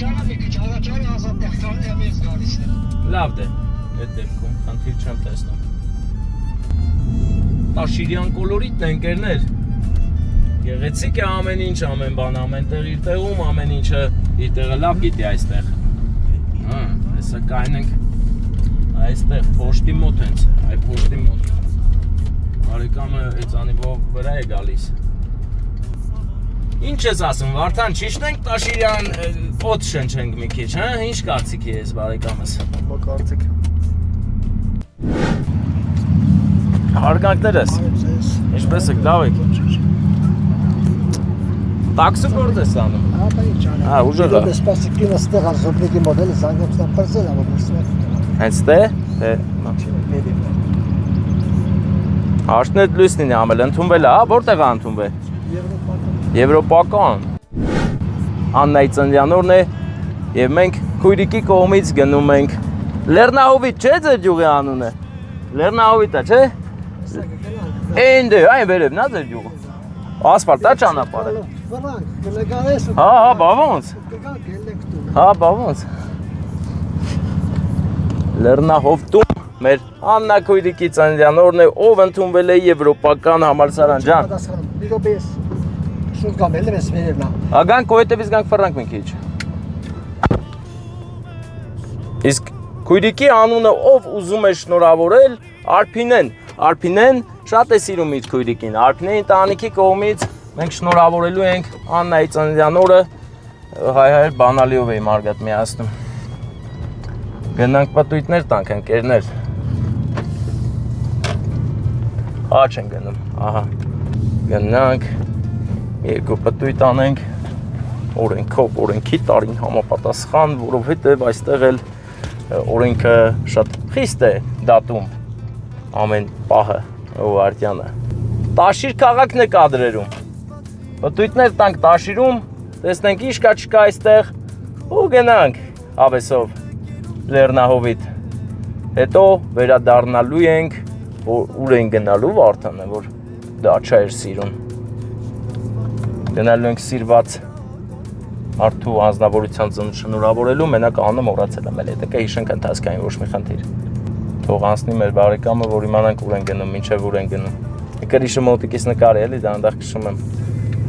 Ճանաչարի ազատ տեղքարն եմ ես գալիս եմ։ Լավ դե, այդ դեպքում խնդիր չեմ տեսնում։ Տաշիրյան կոլորիտն է ընկերներ։ Գեղեցիկ է ամեն ինչ, ամեն բան, ամեն տեղ իր տեղում, ամեն ինչը իր տեղը լավ գիտի այստեղ։ Հա, հեսա կային ենք այստեղ, փոշտի մոտ հենց, այ փոշտի մոտ։ Բարեկամը էցանի վրա է գալիս։ Ինչ ես ասում, Վարդան, ճիշտ ենք Տաշիրյան օդ շնչենք մի քիչ, հա? Ինչ կարծիքի ես բարեկամս։ Բա կարծիք։ Հարգանքներս, ինչպես եք, լավ եք։ Տաքսի գործ ես անում։ Հա, բա ինչ անեմ։ Հա, ուժեղ է։ Դեսպասիկին ստեղ ազոպնիկի մոդելը զանգում պրծել ամ ոստում։ Հենց թե Աշնետ լույսն է ամել, ընդունվել է, հա, որտեղ է ընդունվել։ Եվրոպական Աննայի ծննդյանորն է եւ մենք քույրիկի կողմից գնում ենք Լեռնահովիտ, չէ՞ ձեր յուղի անունը։ Լեռնահովիտը, չէ՞։ Էն դե, այն վերև նա ձեր յուղը։ Ասֆալտա ճանապարհը։ Վրանք, կնկարես։ Հա, հա, բա ոնց։ Կգանք էլեկտրոն։ Հա, բա ոնց։ Լեռնահովտում մեր Աննա քույրիկի ծննդյանորն է, ով ընդունվել է եվրոպական համալսարան ջան։ Պատասխանում։ Մի րոպե շուտ գամ էլ ես վերևնա։ Ագանք կոյետևից գանք ֆրանք մի քիչ։ Իսկ քույրիկի անունը ով ուզում է շնորհավորել, Արփինեն։ Արփինեն շատ է սիրում իր քույրիկին։ Արփինեի ընտանիքի կողմից մենք շնորհավորելու ենք Աննայի ծննդյանորը հայ-հայ բանալիով էի մարգատ միացնում։ Գնանք պատույտներ տանք ընկերներ։ Աչ են գնում, ահա։ Գնանք երկու պտույտ անենք օրենքով, օրենքի տարին համապատասխան, որովհետև այստեղ էլ օրենքը շատ խիստ է դատում ամեն պահը Ուղարտյանը։ Տաշիր քաղաքն է կադրերում։ Պտույտներ տանք Տաշիրում, տեսնենք ինչ կա չկա այստեղ ու գնանք ավեսով Լեռնահովիտ։ Հետո վերադառնալու ենք, ուր են գնալու Վարդանը, որ դաչա էր սիրուն։ Գնալու ենք սիրված Արթու անձնավորության ծնունդ շնորհավորելու, մենակ անունը մոռացել եմ, էլ հետո հիշենք ընթացքային ոչ մի խնդիր։ Թող անցնի մեր բարեկամը, որ իմանանք ուր են գնում, մինչև ուր են գնում։ Կրիշը մոտիկից նկարի էլի, դա այնտեղ քշում եմ։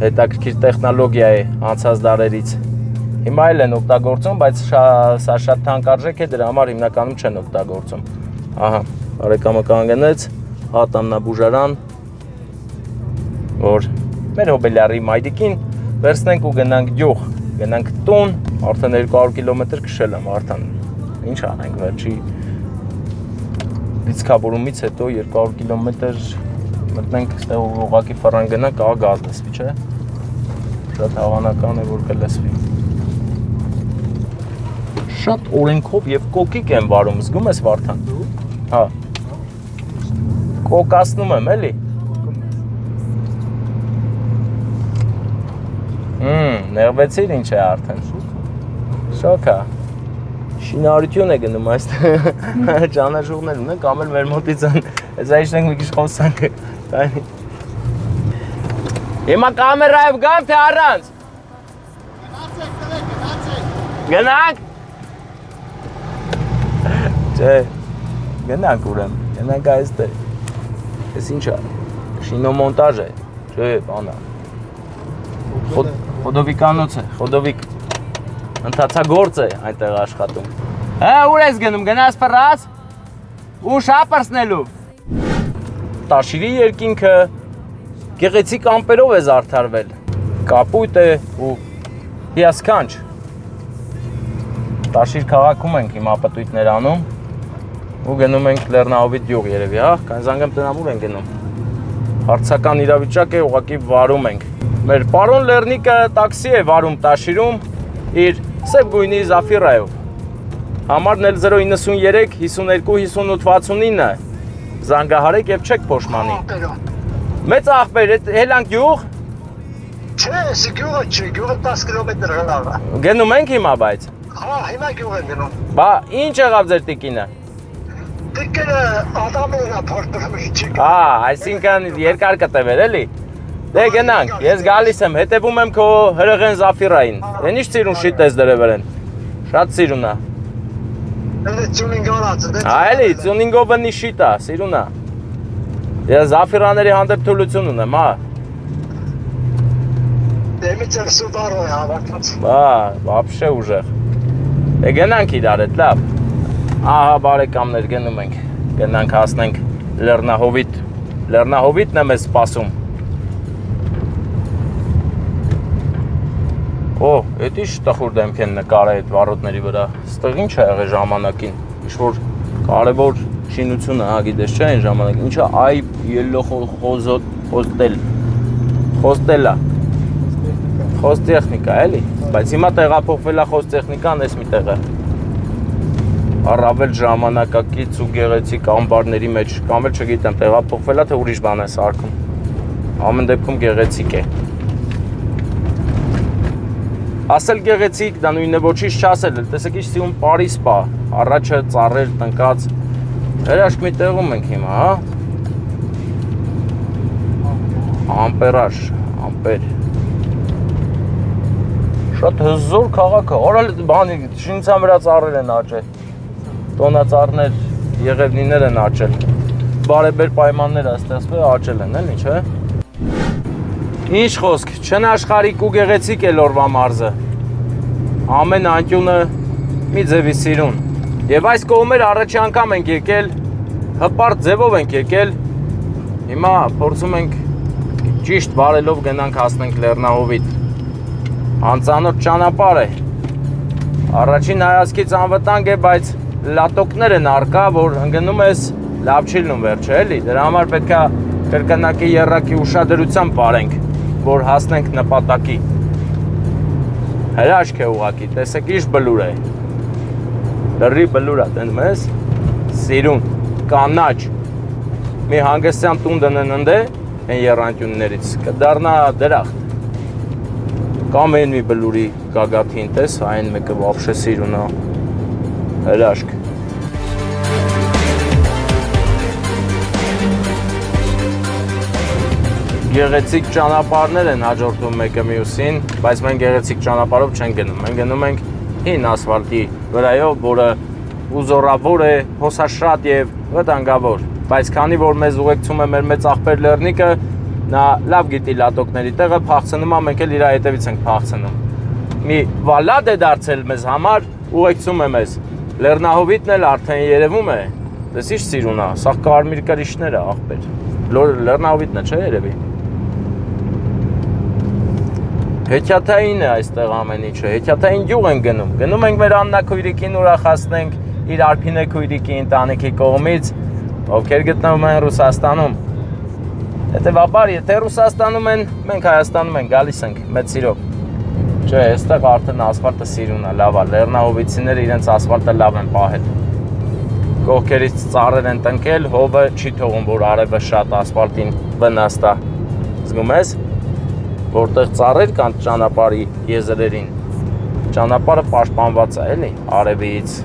Հետաքրքիր տեխնոլոգիա է անցած դարերից։ Հիմա էլ են օգտագործում, բայց սա շատ թանկարժեք է, դրա համար հիմնականում չեն օգտագործում։ Ահա, բարեկամը կանգնեց, ատամնաբուժարան, որ մեր հոբելյարի մայրիկին վերցնենք ու գնանք գյուղ, գնանք տուն, արդեն 200 կիլոմետր քշել եմ արդեն։ Ինչ անենք վերջի լիցքավորումից հետո 200 կիլոմետր մտնենք այստեղ ուղղակի ֆռան գնանք, ահա գազ լսվի, չէ՞։ Շատ հավանական է, որ կլսվի։ Շատ օրենքով եւ կոկիկ են վարում, զգում ես Վարդան։ Հա։ Կոկասնում եմ, էլի։ Ներվեցիր ինչ է արդեն։ Շոկա։ Շինարարություն է գնում այստեղ։ Ճանաչողներ ունեն, կամ էլ մեր մոտից են։ Այս այստեղ մի քիչ խոսանք։ Հիմա կամերայով գամ թե առանց։ Գնանք։ Չէ։ Գնանք ուրեմն։ Գնանք այստեղ։ Էս ինչ է։ Շինոմոնտաժ է։ Չէ, բանա։ Խոդովիկանոց է, խոդովիկ։ Ընթացագործ է այնտեղ աշխատում։ Հա, ուր ես գնում, գնաս ֆռած։ Ու շապրսնելու։ Տաշիրի երկինքը գեղեցիկ ամպերով է զարդարվել։ կապույտ է ու հիասքանչ։ Տաշիր քաղաքում ենք հիմա պտույտներ անում ու գնում ենք Լեռնահովիտ գյուղ երևի, հա, կանզանգամ տնամուր ենք գնում։ Հարցական իրավիճակ է, ուղղակի վարում ենք։ Մեր պարոն Լեռնիկը տաքսի է վարում Տաշիրում իր սև գույնի Զաֆիրայով։ Համարն էլ 093 52 58 69 զանգահարեք եւ չեք փոշմանի։ Մեծ աղբեր, հելանք գյուղ։ Չէ, գյուղը չէ, գյուղը 10 կիլոմետր հեռավոր է։ Գնում ենք հիմա բայց։ Հա, հիմա գյուղ են գնում։ Բա ինչ եղավ ձեր տիկինը։ Տիկինը Ադամովն է փորձում իջի։ Այսինքն երկար կտևեր էլի։ Դե գնանք, ես գալիս եմ, հետևում եմ քո հրեղեն Զաֆիրային։ Դեն ինչ ծիրուն շիտես դրևեր են։ Շատ ծիրուն է։ Դե ծյունինգորած է։ Այլի, ծյունինգովը նի շիտա, սիրուն է։ Ես Զաֆիրաների հանդեպ թուլություն ունեմ, հա։ Դե մի ծեր Սուբարու է հավաքած։ Вообще ուժեղ։ Դե գնանք իրար հետ, լավ։ Ահա բարեկամներ գնում ենք։ Գնանք հասնենք Լեռնահովիտ։ Լեռնահովիտն է մեզ սպասում։ Էդ ինչ տխուր դեմք են նկարը այդ վառոդների վրա։ Ստեղ ինչ է եղել ժամանակին։ Ինչ որ կարևոր շինությունը, հա, գիտես չէ, այն ժամանակին։ Ինչա այ ելլո հոստել։ Հոստելա։ Խոստեխնիկա, էլի։ Բայց հիմա տեղափոխվել է խոստեխնիկան էս մի տեղը։ Առավել ժամանակակից ու գեղեցիկ ամբարների մեջ, կամ էլ չգիտեմ, տեղափոխվել է թե ուրիշ բան է սարքում։ Ամեն դեպքում գեղեցիկ է։ Ասել գեղեցիկ, դա նույնն է ոչինչ չասել, տեսեք ինչ սիում Պարիս պա, առաջը ծառեր տնկած, հրաշք մի տեղում ենք հիմա, հա։ Ամպերաժ, ամպեր։ Շատ հզոր քաղաքը, օրալ բանի, շինության վրա ծառեր են աճել, տոնածառներ, եղևնիներ են աճել, բարեբեր պայմաններ ստեղծվել աճել են, էլի, չէ։ Ինչ խոսք, չնաշխարհիկ ու գեղեցիկ է Լորվա մարզը։ Ամեն անկյունը մի ձևի սիրուն։ Եվ այս կողմեր առաջի անգամ ենք եկել, հպարտ ձևով ենք եկել։ Հիմա փորձում ենք ճիշտ վարելով գնանք հասնենք Լեռնահովիտ։ Անծանոթ ճանապարհ է։ Առաջին հայացքից անվտանգ է, բայց լատոկներ են արկա, որ ընկնում ես լավ չի լինում վերջը, էլի։ Դրա համար պետք է կրկնակի եռակի ուշադրությամբ վարենք, որ հասնենք նպատակի։ Հրաշք է ուղակի, տեսեք ինչ բլուր է։ Լրի բլուր է, տենում ես, սիրուն, կանաչ։ Մի հանգստյան տուն դնեն ընդե, են եռանկյուններից, կդառնա դրախտ։ Կամ են մի բլուրի գագաթին տես, այն մեկը վավշե սիրուն է, հրաշք։ Գեղեցիկ ճանապարհներ են հաջորդում մեկը մյուսին, բայց մենք գեղեցիկ ճանապարհով չենք գնում։ Մենք գնում ենք հին ասֆալտի վրայով, որը ուզորավոր է, հոսաշատ եւ վտանգավոր։ Բայց քանի որ մեզ ուղեկցում է մեր մեծ աղբեր Լեռնիկը, նա լավ գիտի լատոկների տեղը, փախցնում է, մենք էլ իր հետևից ենք փախցնում։ Մի վալադ է դարձել մեզ համար, ուղեկցում է մեզ։ Լեռնահովիտն էլ արդեն երևում է։ Դες ինչ սիրուն է, սա կարմիր կրիշներ է աղբեր։ Լեռնահովիտն է, չէ՞ երևի։ Հեքիաթային է այստեղ ամեն ինչը, հեքիաթային գյուղ ենք գնում։ Գնում ենք մեր Աննա քույրիկին ուրախացնենք իր Արփինե քույրիկի ընտանիքի կողմից, ովքեր գտնվում են Ռուսաստանում։ Հետևաբար, եթե Ռուսաստանում են, մենք Հայաստանում ենք, գալիս ենք մեծ սիրով։ Չէ, այստեղ արդեն ասֆալտը սիրուն է, լավ է, լեռնահովիցիները իրենց ասֆալտը լավ են պահել։ Կողքերից ծառեր են տնկել, հովը չի թողում, որ արևը շատ ասֆալտին վնաս տա։ Զգում ես, որտեղ ծառեր կան ճանապարհի եզրերին, ճանապարհը պաշտպանված է, էլի, արևից,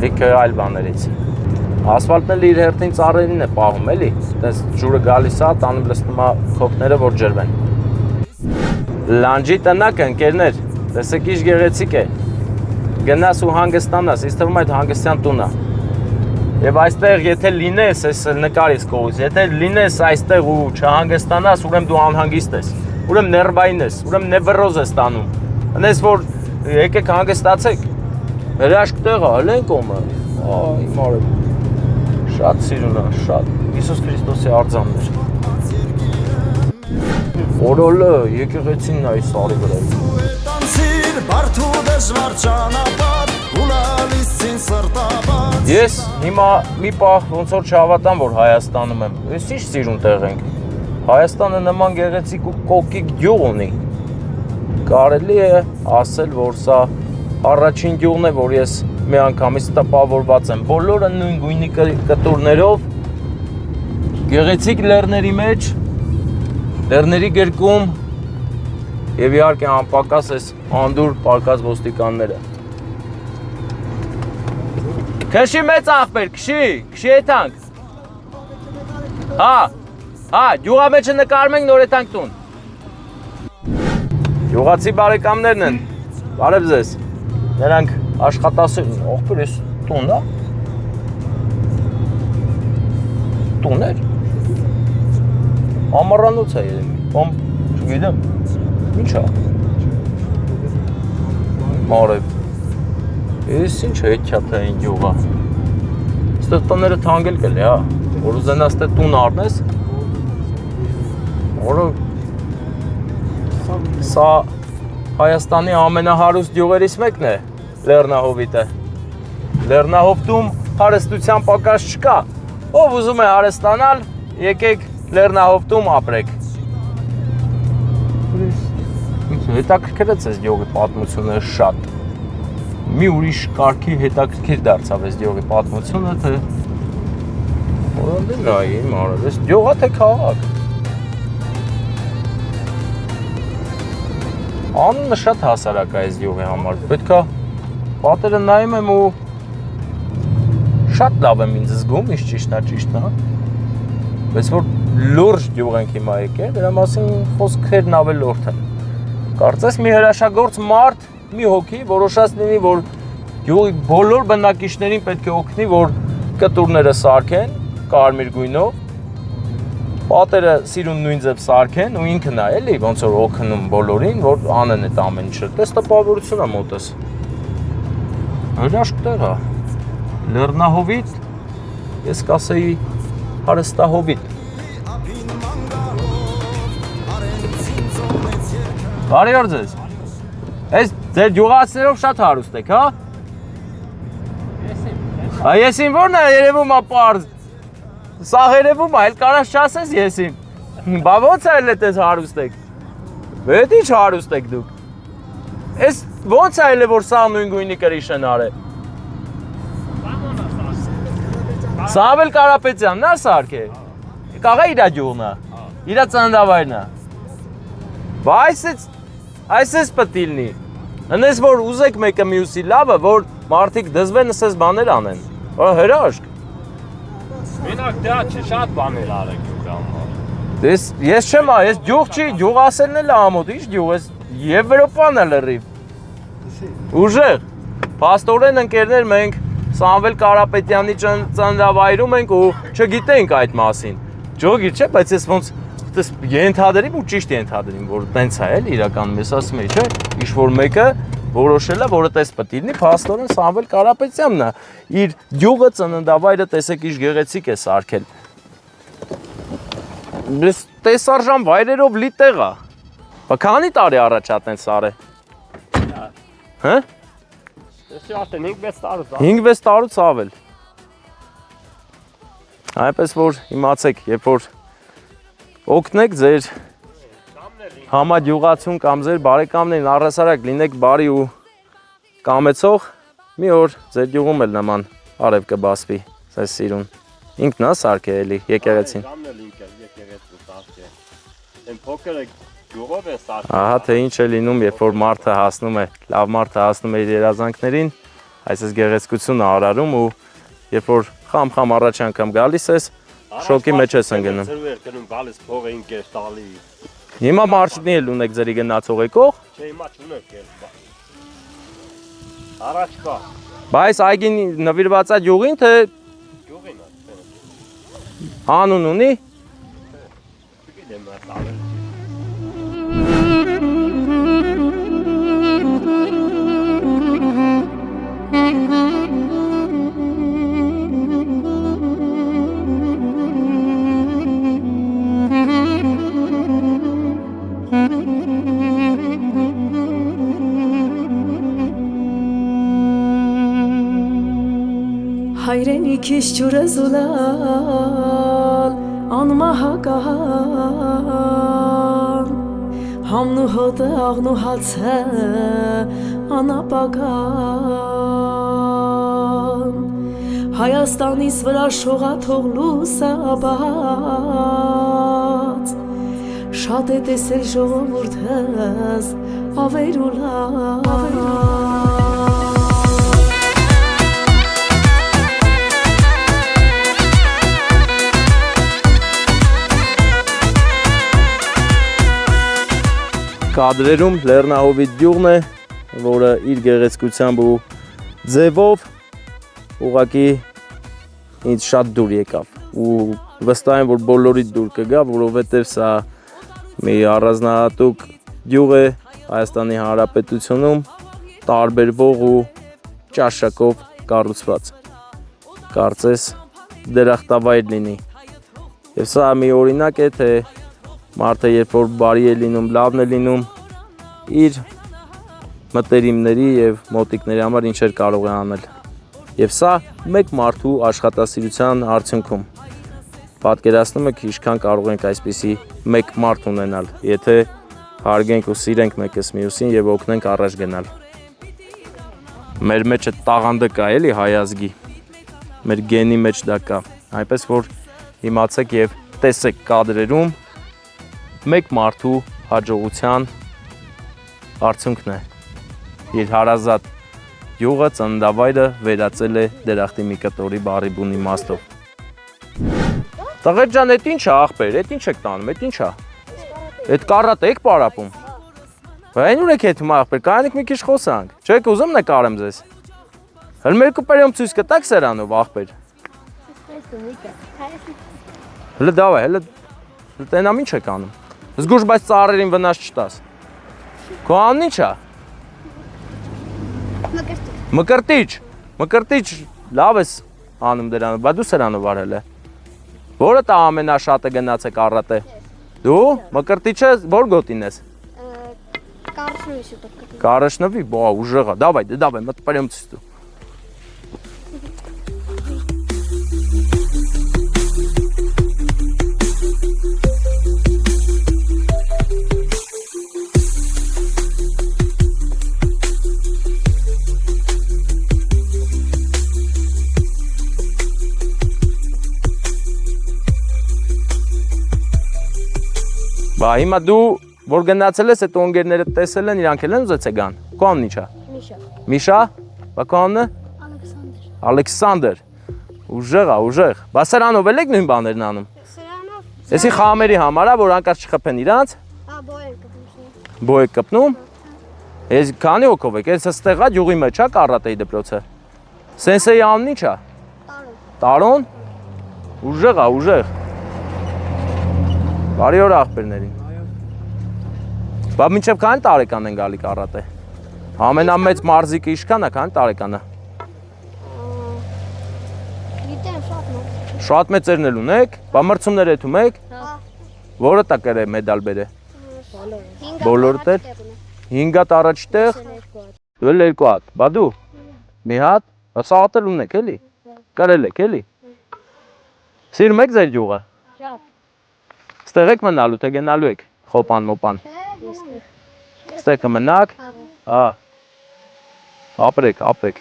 լիքը այլ բաներից։ Ասֆալտն էլ իր հերթին ծառերին է պահում, էլի, այդպես ջուրը գալիս է, տանում լցնում է քոքները, որ ջրվեն։ Լանջի տնակը, ընկերներ, տեսեք ինչ գեղեցիկ է։ Գնաս ու հանգստանաս, ինձ թվում է այդ հանգստյան տուն է։ Եվ այստեղ եթե լինես, այս նկարից կողից, եթե լինես այստեղ ու չհանգստանաս, ուրեմն դու անհանգիստ ես, ուրեմն ներվային ես, ուրեմն նևրոզ ես տանում։ Այնպես որ եկեք հանգստացեք։ Հրաշք տեղ է, հլեն կոմը։ Այ մարդ։ Շատ սիրուն է, շատ։ Հիսուս Քրիստոսի արձանն էր։ Օրոլը եկեղեցին նայ սարի վրա։ Տանցիր բարդու դժվար ճանապարհ ուլալիսին սրտաբաց Ես հիմա մի պահ ոնց որ չհավատամ, որ Հայաստանում եմ։ Ես ինչ սիրուն տեղ ենք։ Հայաստանը նման գեղեցիկ ու կոկիկ գյուղ ունի։ Կարելի է ասել, որ սա առաջին գյուղն է, որ ես մի անգամից տպավորված եմ։ Բոլորը նույն գույնի կտուրներով, գեղեցիկ լեռների մեջ, լեռների գրկում եւ իհարկե անպակաս էս անդուր պարկած ոստիկանները։ Քշի մեծ աղբեր, քշի եթանք։ Հա, յուղա մեջը նկարում ենք նոր եթանք տուն։ Յուղացի բարեկամներն են, բարև ձեզ։ Նրանք աշխատասեր են, աղբեր ես տուն, հա։ Տուն էր։ Ամառանոց է երևի, բամ չգիտեմ, ինչ է։ Մարև։ Ես ինչ է հետքյաթային յուղա։ Ստեղ տները թանգել կլի, հա, որ ուզենաս թե տուն առնես, որը սա Հայաստանի ամենահարուստ յուղերից մեկն է, Լեռնահովիտը։ Լեռնահովտում հարստության պակաս չկա, ով ուզում է հարստանալ, եկեք Լեռնահովտում ապրեք։ Հետաքրքրեց այս յուղի պատմությունը շատ։ Մի ուրիշ կարգի հետաքրքիր դարձավ այս յուղի պատմությունը, թե որոնց նայի մարդ, այս յուղա թե քաղաք։ Անունը շատ հասարակ է այս յուղի համար, պետքա պատերը նայում եմ ու շատ լավ եմ ինձ զգում, ինչ ճիշտ է, բայց որ լուրջ յուղ ենք հիմա եկել, դրա մասին խոսքերն ավելորդ են։ Կարծես մի հրաշագործ մարդ, մի հոգի որոշած լինի, որ յուղի բոլոր բնակիչներին պետք է օգնի, որ կտուրները սարքեն կարմիր գույնով, պատերը սիրուն նույն ձև սարքեն ու ինքն է էլի ոնց որ օգնում բոլորին, որ անեն այդ ամեն ինչը։ Տես տպավորություն է մոտս։ Հրաշք տեղ է։ Լեռնահովիտ, ես կասեի հարստահովիտ։ Բարի օր ձեզ։ Այս ձեր յուղացիներով շատ հարուստ եք, հա։ Եսիմ որն է երևում է պարզ։ Սաղ երևում է, էլ կարաս չասես եսիմ։ Բա ոնց է էլ էտես հարուստ եք։ Վետ ինչ հարուստ եք դուք։ Ես ոնց է էլ է, որ սա նույն գույնի կրիշն արե։ Սամվել Կարապետյանն է սարք է։ Կաղա իրա յուղն է, իրա ծննդավայրն է։ Բա այսպես պետք լինի։ Հնես որ ուզեք մեկը մյուսի լավը, որ մարդիկ դզվեն ասես բաներ անեն։ Հրաշք։ Մենակ դա չի շատ բաներ արեք յուղի համար։ Ես չեմ, ես յուղ չի, յուղ ասելն էլ ամոթ, ինչ յուղ, ես Եվրոպան է լրիվ։ Ուժեղ։ Փաստորեն ընկերներ մենք Սամվել Կարապետյանի ծննդավայրում ենք ու չգիտենք այդ մասին։ Ջոգի չէ, բայց ես ոնց ենթադրիմ ու ճիշտ ենթադրիմ, որ տենց է էլ իրականում ես ասում եի, չէ, ինչ-որ մեկը որոշել է, որը տես պետք լինի, փաստորեն Սամվել Կարապետյանն է, իր յուղը ծննդավայրը տեսեք ինչ գեղեցիկ է սարքել։ Ես տեսարժան վայրերով լի տեղ է։ Բա քանի տարի առաջ է տենց սարը։ Հա։ Դեսի արդեն 5-6 տարուց։ 5-6 տարուց ավել։ Այնպես որ իմացեք, երբ որ օգնեք ձեր համագյուղացուն կամ ձեր բարեկամներին առհասարակ լինեք բարի ու կամեցող, մի օր ձեր գյուղում էլ նման արև կբասվի, ձեզ սիրուն։ Ինքն է սարք է էլի, եկեղեցին։ Են փոքր գյուղով է սարք։ Ահա թե ինչ է լինում, երբ որ մարդը հասնում է, լավ մարդը հասնում է իր երազանքներին, այսպես գեղեցկությունը արարում ու երբ որ խամ առաջ անգամ գալիս ես, շոկի մեջ ես ընկնում։ Գալիս փողը ինքեր տալի։ Հիմա մարշրուտի էլ ունեք ձերի գնացող եկող։ Չէ, հիմա չունենք էլ։ Առաջ կա։ Բայց այգին նվիրված է յուղին, թե Յուղին է։ անուն ունի։ Գիտեմ, տալել։ քիչ ջուրը զուլալ անմահական Համն ու հոտը աղն ու հացը անապական Հայաստանից վրա շողաթող լուսաբաց Շատ է տեսել ժողովուրդս ավերուլան Կադրերում Լեռնահովիտ գյուղն է, որը իր գեղեցկությամբ ու ձևով ուղղակի ինձ շատ դուր եկավ ու վստահ եմ, որ բոլորիդ դուր կգա, որովհետև սա մի առանձնահատուկ գյուղ է Հայաստանի Հանրապետությունում, տարբերվող ու ճաշակով կառուցված։ Կարծես դրախտավայր լինի։ Եվ սա մի օրինակ է, թե մարդը երբ որ բարի է լինում, լավն է լինում, իր մտերիմների եւ մոտիկների համար ինչեր կարող է անել։ Եվ սա մեկ մարդու աշխատասիրության արդյունքում։ Պատկերացնում եք ինչքան կարող ենք այսպիսի մեկ մարդ ունենալ, եթե հարգենք ու սիրենք մեկս մյուսին եւ օգնենք առաջ գնալ։ Մեր մեջ է տաղանդը կա էլի հայ ազգի։ Մեր գենի մեջ դա կա։ Այնպես որ իմացեք եւ տեսեք կադրերում մեկ մարդու հաջողության արդյունքն է։ Իր հարազատ յուղը ծննդավայրը վերածել է դրախտի մի կտորի բարի բուն իմաստով։ Տղեր ջան, էդ ի՞նչ է աղբեր, էդ ի՞նչ եք տանում, էդ ի՞նչ է։ Էդ կարատ եք պարապում։ Այն ուր եք հետում աղբեր, կարանիք մի քիչ խոսանք։ Չեք ուզում նկարեմ ձեզ։ Հəl մեր կուպերում ցույց կտաք սրանով աղբեր։ Հələ դավայ, հələ տենամ ինչ եք անում։ Զգուշ, բայց ծառերին վնաս չտաս։ Քո անունն ի՞նչ է։ Մկրտիչ։ Մկրտիչ, լավ ես անում դրանով, բայց դու սրանով արել է։ Որը տա ամենաշատը գնաց է կառատե։ Դու մկրտիչը որ գոտին ես։ Կարաշնվի, բա ուժեղա։ Դավայ, մտպարեմ ցույց տու։ Բա հիմա դու որ գնացել ես այդ օնգերները տեսել են, իրանք էլ են ուզեցե գան։ Քո անունն ի՞նչ է։ Միշա։ Միշա։ Բա քո անունը։ Ալեքսանդր։ Ուժեղ է, ուժեղ։ Բա սրանով էլ եք նույն բաներն անում։ Սրանով։ Էսի խամերի համար է, որ անկած չխփեն իրանց։ Հա, բոյ եք կպնում։ Ես քանի հոգով եք, ես ստեղ է յուղի մեջ է կառատեի դպրոցը։ Սենսեի անունն ի՞նչ է։ Տարոն։ Ուժեղ է, ուժեղ։ Բարի օր աղբերներին։ Բա մինչև քանի տարեկան են գալի կառատե։ Ամենամեծ մարզիկը ինչքան է, քանի տարեկան է։ Գիտեմ, շատ մեծ։ Շատ մեծերն էլ ունեք։ Բա մրցումներ եթում եք։ Որը տակ է մեդալ բերե։ Բոլորդ էլ։ 5 հատ առաջ տեղ։ Դու էլ 2 հատ։ Բա դու։ Մի հատ։ Սա հատ էլ ունեք էլի։ Կարել եք էլի։ Սիրում եք ձեր յուղը։ Շատ։ Ստեղ եք մնալու, թե գնալու եք, խոպան մոպան։ Ստեղ կմնաք, ապրեք։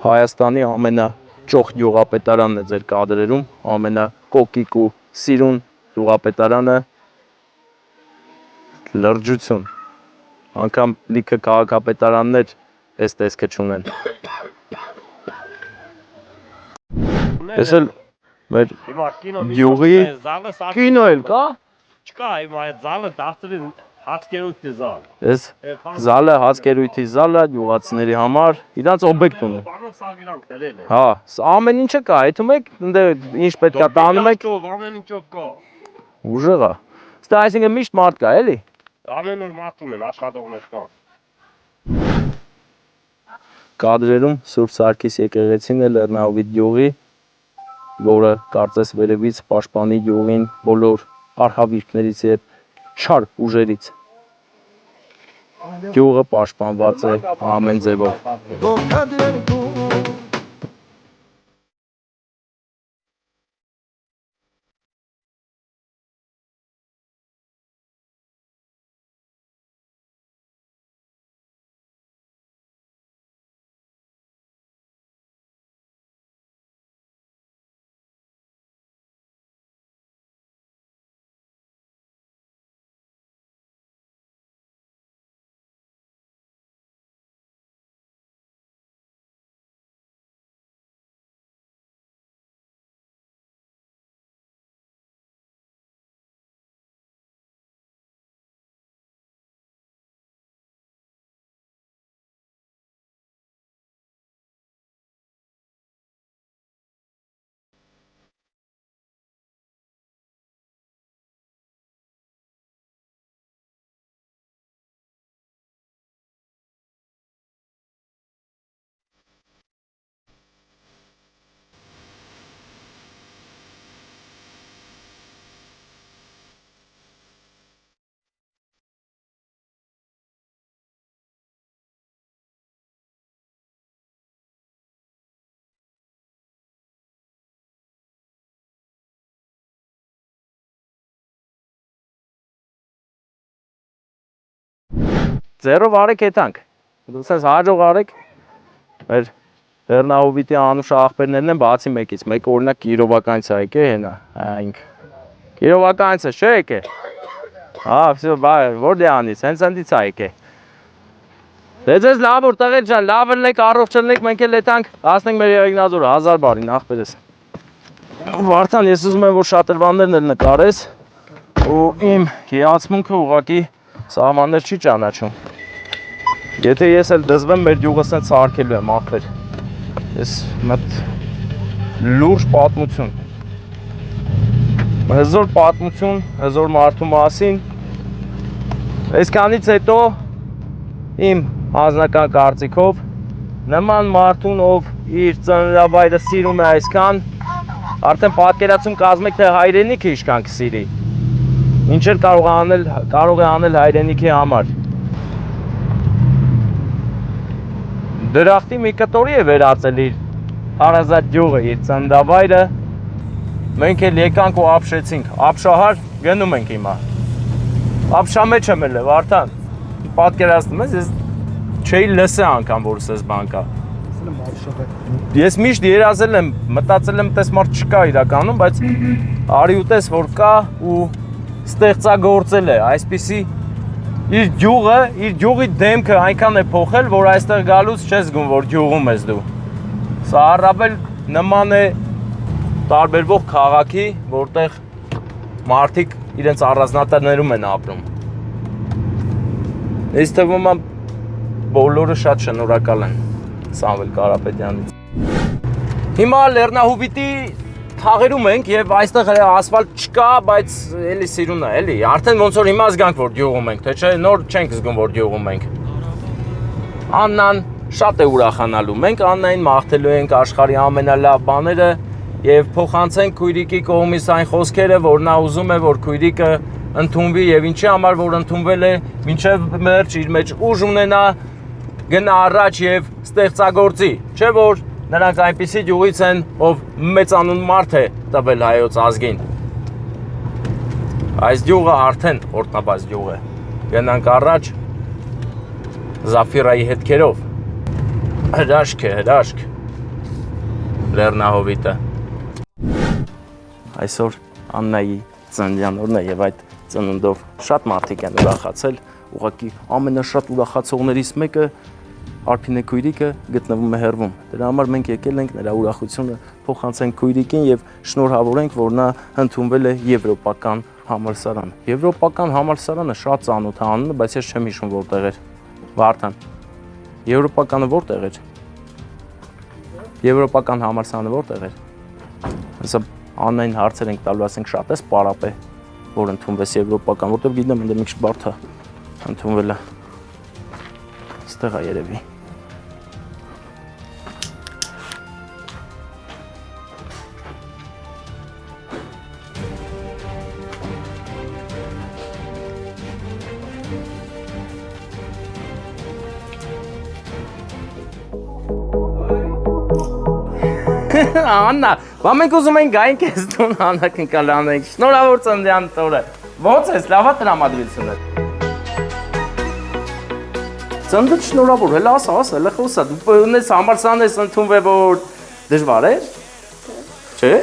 Հայաստանի ամենաճոխ յուղապետարանն է ձեր կադրերում, ամենակոկիկ ու սիրուն յուղապետարանը, լրջություն, անգամ լիքը քաղաքապետարաններ այս տեսքը չունեն։ Ես էլ մեր յուղի կինո էլ կա։ Չկա, հիմա այդ զալը դաստրին հացկերույթի զալ։ Ես զալը հացկերույթի զալը յուղացիների համար իրանց օբյեկտ ունի։ Բանով սաղ իրանք դրել է։ Հա, ամեն ինչը կա, այդում եք, ինչ պետք է տանում եք։ Ամեն ինչով կա։ Ուժեղ է։ Ստե այսինքն միշտ մարդ կա, էլի։ Ամեն օր մարդում են, աշխատողներ կան։ Կադրերում Սուրբ Սարգիս եկեղեցին է Լեռնահովիտ գյուղի, որը կարծես վերևից պաշտպանի գյուղին բոլոր արհավիրքներից եւ չար ուժերից։ Գյուղը պաշտպանված է ամեն ձևով։ ձեռով արեք եթանք։ Դու ասես հաջող արեք։ Մեր Լեռնահովիտի անուշ աղբերներն են բացի մեկից։ Մեկը օրինակ Կիրովականից է եկե հենա, այնք։ Կիրովականից է, չէ եկե։ Всё, որ դեանից, հենց այնից է եկե։ Դե ձեզ լավ որ տղեր ջան, լավ ելնեք, առողջ ելնեք, մենք էլ եթանք, հասնենք մեր Երեգնաձորը 1000 բարի նախբերես։ Վարդան, ես ուզում եմ որ շատրվաններն էլ նկարես ու իմ հիացմունքը ուղղակի սահմաններ չի ճանաչում։ Եթե ես էլ դզվեմ մեր գյուղս են սարքելու եմ ախպեր։ Ես մտ լուրջ պատմություն։ Հզոր պատմություն, հզոր մարդու մասին։ Այսքանից հետո իմ անձնական կարծիքով նման մարդուն ով իր ծննդավայրը սիրում է այսքան արդեն պատկերացում կազմեք թե հայրենիքը ինչքան կսիրի ինչ էլ կարող է անել հայրենիքի համար դրախտի մի կտորի է վերածել իր հարազատ գյուղը իր ծննդավայրը մենք էլ եկանք ու ապշեցինք ապշահար գնում ենք հիմա ապշա մեջ եմ էլ Վարդան պատկերացնում ես չէի լսե անգամ որ սես բանկա ես միշտ երազել եմ մտածել եմ տես մարդ չկա իրականում բայց արի ու տես որ կա ու ստեղծագործել է այսպիսի իր գյուղի դեմքը այնքան է փոխել որ այստեղ գալուց չես զգում որ գյուղում ես դու սա առավել նման է տարբերվող քաղաքի որտեղ մարդիկ իրենց առանձնատներում են ապրում Ես թվում եմ բոլորը շատ շնորհակալ են Սամվել Կարապետյանից։ Հիմա Լեռնահովիտի թաղերում ենք եւ այստեղ ասֆալտ չկա, բայց էլի սիրուն է, էլի։ Արդեն ոնց որ հիմա զգանք որ գյուղում ենք, թե չէ նոր չենք զգում որ գյուղում ենք։ Աննան շատ է ուրախանալու։ Մենք Աննային մաղթելու ենք աշխարհի ամենալավ բաները եւ փոխանցենք քույրիկի կողմից այն խոսքերը, որ նա ուզում է որ քույրիկը ընդունվի եւ ինչի համար որ ընդունվել է մինչեւ մերջ իր մեջ ուժ ունենա գնա առաջ եւ ստեղծագործի չէ որ նրանք այնպիսի գյուղից են ով մեծանուն մարդ է տվել հայոց ազգին այս գյուղը արդեն օրտնաբաց գյուղ է գնանք առաջ Զաֆիրայի հետքերով հրաշք է հրաշք Լեռնահովիտը այսօր Աննայի ծննդյան օրն է եւ այդ ծնունդով շատ մարդիկ են ուրախացել, ուղղակի ամենաշատ ուրախացողներից մեկը Արփինե քույրիկը գտնվում է հեռվում։ Դրա համար մենք եկել ենք նրա ուրախությունը փոխանցենք քույրիկին եւ շնորհավորենք, որ նա ընդունվել է եվրոպական համալսարան։ Եվրոպական համալսարանը շատ ծանոթ է անունը, բայց ես չեմ հիշում որտեղ էր։ Վարդան։ Եվրոպականը որտեղ էր։ Եվրոպական համալսարանը որտեղ էր։ Հեսա Աննային հարցեր ենք տալու, ասենք շատ էս պարապ է որ ընդունվես եվրոպական, որտեղ գիտեմ ընդ մի քիչ բարդ է ընդունվելը։ Ստեղ է երևի։ Աննա, բա մենք ուզում ենք գայինք ես տուն անակնկալ անենք, շնորհավոր ծննդյան տորը, ոնց ես, լավա տրամադրությունը։ Ծննդդ շնորհավոր, հելա ասա, հելա խոսա, դու ունես համալսարան ես ընդունվել, որ դժվար է, չէ,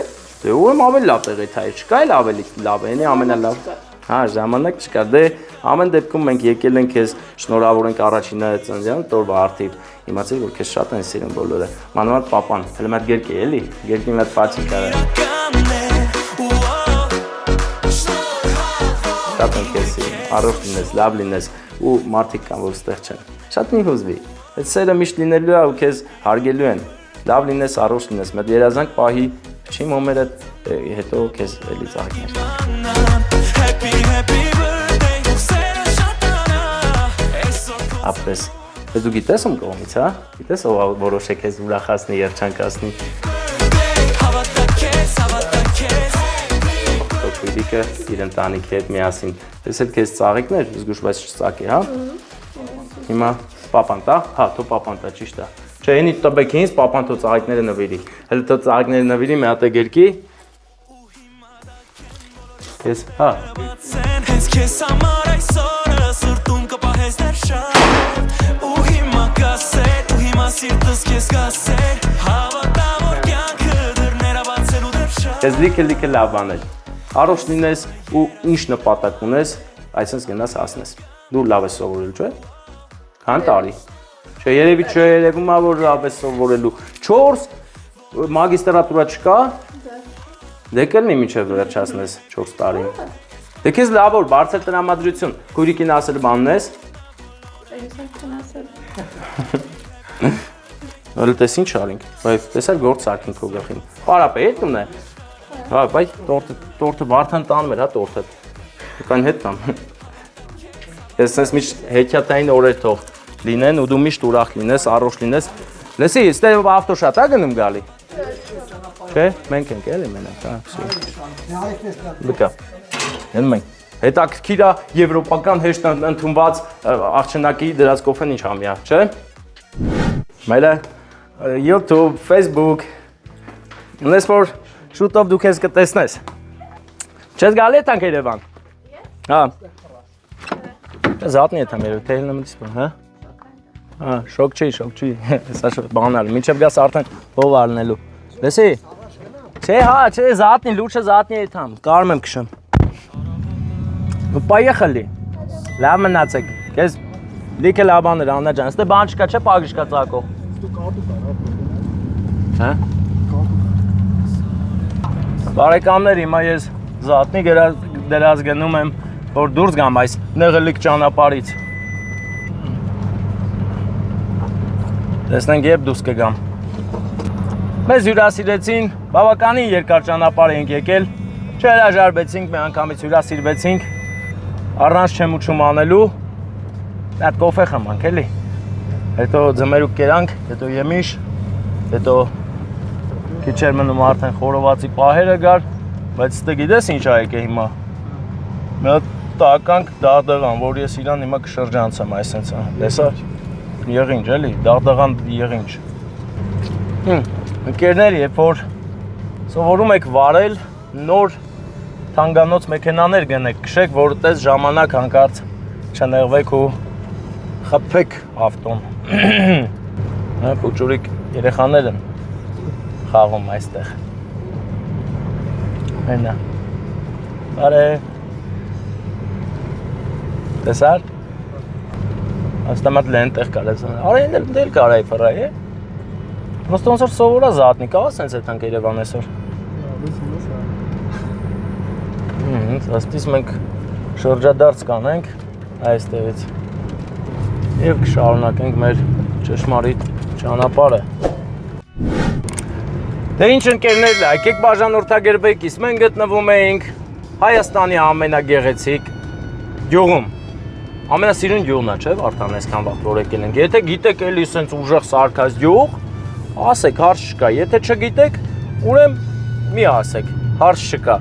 դե ուրեմն ավելի լավ տեղ է թայ, չկա էլ ավելի լավ է, էնի ամենալավ, հա, ժամանակ չկա, դե ամեն դեպքում մենք եկել ենք քեզ շնորհավորենք առաջինը ծննդյան տորվա արդիվ, իմացիր որ քեզ շատ են սիրում բոլորը, մանավանդ պապան, հələ մատ գերկ է էլի, գերկին մատ պաչի կարա։ Շատ են քեզ սիրում, առողջ լինես, լավ լինես ու մարդիկ կան որ ստեղ չեն։ Շատ մի հուզվի։ Այդ սերը միշտ լինելու է ու քեզ հարգելու են։ Լավ լինես, առողջ լինես, մեկ երազանք պահի, չի մոմերը հետո քեզ էլի ծաղիկներ։ Ապրես։ Ես դու գիտես ում կողմից, հա? Գիտես ով որոշ է քեզ ուրախացնի, երջանկացնի։ Քույրիկը իր ընտանիքի հետ միասին։ Ես էլ քեզ ծաղիկներ, զգուշ բայց չծակի, հա? Հիմա պապան տա, հա, թո պապան տա, ճիշտ է։ Չէ, ինի տբեք ինձ, պապան թո ծաղիկները նվիրի։ Հələ թո ծաղիկները նվիրի, մի հատ է գերկի։ Ես, հա։ սիրտս քեզ կասեր Հավատա որ կյանքը դռները բացելու դեռ շատ Քեզ լիքը լավ բաներ Առողջ լինես ու ինչ նպատակ ունես այսպես գնաս հասնես Դու լավ ես սովորել չէ Քան տարի Չէ երևի երևում է որ լավ ես սովորելու 4 մագիստրատուրա չկա Դե կլինի մինչև վերջացնես 4 տարին Դե քեզ լավ որ բարձր տրամադրություն քույրիկին ասել բանն ես Ալու տես ինչ արինք, բայց տեսար գործ սարքին քո գլխին։ Պարապե հետ ունե։ Հա, բայց տորտը վարդան տանում էր, հա տորտը։ Կան հետ տամ։ Ես sense միշտ հեքիաթային օրեր թող լինեն ու դու միշտ ուրախ լինես, առողջ լինես։ Լսի, ստե ավտոշատ ա գնում գալի։ Չէ, մենք ենք էլի մենակ, հա, всё։ Բկա։ Են մենք։ Հետաքրքիր է եվրոպական հեշտ ընդունված աղջնակի դրած կոֆեն ինչ համյա, չէ՞։ Մայլը YouTube, Facebook Ունես որ շուտով դու քեզ կտեսնես Չես գալի եթանք Երևան Հա Զատնի եթամ երև, թե հելնը մտիս բան, հա Հա, շոկ չի Հեսա բանալ, մինչև գաս արդեն հով ալնելու Լեսի Չէ, հա, չէ, զատնի, լուչը զատնի եթամ, կարում եմ կշեմ Պայեխլի Լավ մնացեք, կեզ լիքը լավ բաներ Աննա ջան, ստե բան չկա, չէ պագիշկա ծակող Հա Բարեկամներ, հիմա ես զատնի դրած գնում եմ, որ դուրս գամ այս նեղելիք ճանապարից Տեսնենք երբ դուրս կգամ Մեզ հյուրասիրեցին, բավականին երկար ճանապարհ ենք եկել Չհրաժարվեցինք, մի անգամից հյուրասիրվեցինք Առանց չեմ ու չում անելու Այդ կոֆե խմանք էլի Հետո ձմերուկ կերանք, հետո եմիշ Հետո քիչ էր մնում արդեն խորովածի պահերը գար Բայց ստե գիտես ինչ ա եկե հիմա Մի հատ տականք դաղդղան, որ ես իրան հիմա կշրջանցեմ այսենց Տեսա եղինջ էլի, դաղդղան եղինջ Ընկերներ, երբ որ սովորում եք վարել նոր թանգանոց մեքենաներ գնեք, քշեք, որ տես ժամանակ հանկարծ չնեղվեք ու խփվեք ավտոն։ Հա, փոքրիկ երեխաներ են խաղում այստեղ։ Այնա։ Բարե։ Տեսար։ Աստամատ լենտեղ կարես։ Արեն դել կարայ ֆրայ է։ Просто ոնց որ սովորա զատնի, կա սենց այդանք Երևան այսօր։ Աստից մենք շրջադարձ կանենք այստեղից և կշարունակենք մեր ճշմարիտ ճանապարհը։ Դե ինչ ընկերներ, եկեք բաժանորդագրվեք, մենք գտնվում էինք Հայաստանի ամենագեղեցիկ գյուղում։ Ամենասիրուն գյուղն է, չէ՞, Վարդան, այսքան վաղ որ եկել ենք։ Եթե գիտեք էլի սենց ուժեղ սարքած գյուղ, ասեք, հարց չկա, եթե չգիտեք, ուրեմն մի ասեք, հարց չկա։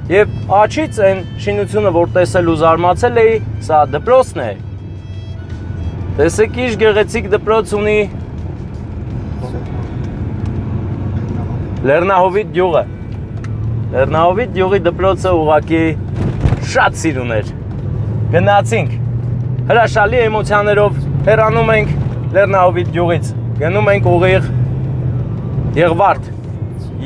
Եվ աչից են շինությունը, որ տեսել ու զարմացել էի, սա դպրոցն է։ Տեսեք ինչ գեղեցիկ դպրոց ունի Լեռնահովիտ գյուղը։ Լեռնահովիտ գյուղի դպրոցը ուղղակի շատ սիրուն էր։ Գնացինք։ Հրաշալի էմոցիաներով հեռանում ենք Լեռնահովիտ գյուղից։ Գնում ենք ուղիղ Եղվարդ։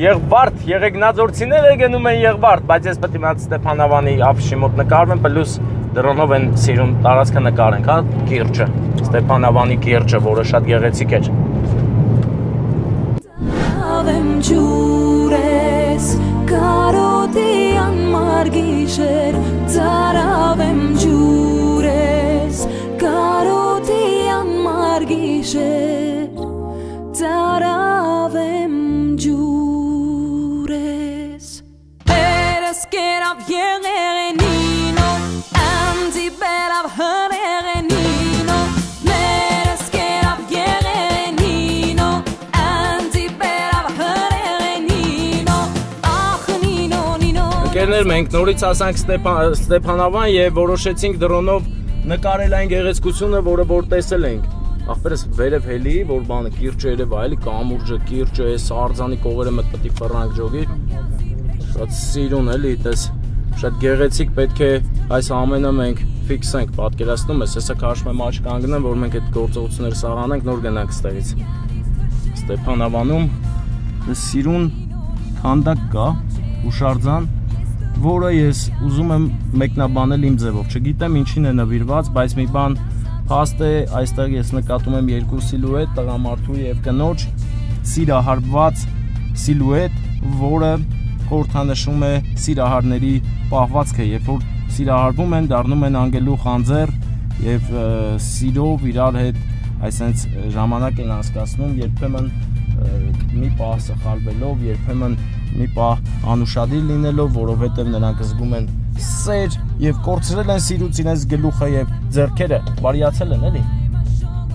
Եղվարդ, եղեգնաձորցիները գնում են Եղվարդ, բայց ես պետք է մատ Ստեփանավանի աֆիշի մոտ նկարվեմ, պլյուս դրոնով են սիրուն տարածքը նկարենք, հա, կիրճը, Ստեփանավանի կիրճը, որը շատ գեղեցիկ էր։ Avem jures, caroti anmar gişer, avem jures, caroti anmar gişer, avem jures. Eres que era bien erenino, anti bella erenino, eres que era bien erenino, anti bella erenino, ach nino nino. Ընկերներ, մենք նորից հասանք Ստեփանավան եւ որոշեցինք դրոնով նկարել այն գեղեցկությունը, որը որ տեսել ենք։ Ախպերս վերև հելի, որ բանը կիրճը երևա, էլի կամուրջը, կիրճը, այս արձանի կողերը մտ պետք է ֆրանկ ջոգի։ Շատ սիրուն էլի, տես, շատ գեղեցիկ պետք է այս ամենը մենք ֆիքսենք, պատկերացնում ես, հեսա քաշում եմ աչք կանգնեմ, որ մենք այդ գործողությունները սաղանենք, նոր գնանք ստեղից։ Ստեփանավանում սիրուն քանդակ կա, հուշարձան, որը ես ուզում եմ մեկնաբանել իմ ձևով։ Չգիտեմ ինչին է նվիրված, բայց մի բան փաստ է, այստեղ ես նկատում եմ երկու սիլուետ, տղամարդու եւ կնոջ սիրահարված սիլուետ, որը խորհրդանշում է սիրահարների պահվածքը, երբ որ սիրահարվում են, դառնում են անգելու խանձեր եւ սիրով իրար հետ այսպես ժամանակ են անցկացնում, երբեմն մի պահ սխալվելով, երբեմն մի պահ անուշադիր լինելով, որովհետեւ նրանք զգում են սեր եւ կորցրել են սիրուց իրենց գլուխը եւ ձեռքերը, բարիացել են, էլի։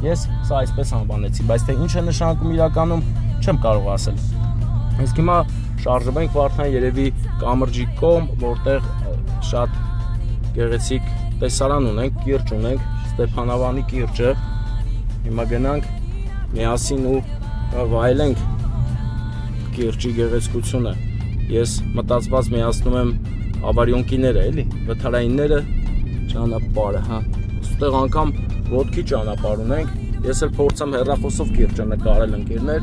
Ես սա այսպես անվանեցի, բայց թե ինչ է նշանակում իրականում, չեմ կարող ասել։ Իսկ հիմա շարժվենք Վարդան երևի կամրջի կողմ, որտեղ շատ գեղեցիկ տեսարան ունենք, կիրճ ունենք, Ստեփանավանի կիրճը։ Հիմա գնանք միասին ու վայելենք կիրճի գեղեցկությունը։ Ես մտածված միացնում եմ ավարյոնկիները, էլի, վթարայինները, ճանապարհը, հա։ Այստեղ անգամ ոտքի ճանապարհ ունենք։ Ես էլ փորձեմ հեռախոսով կիրճը նկարել, ընկերներ։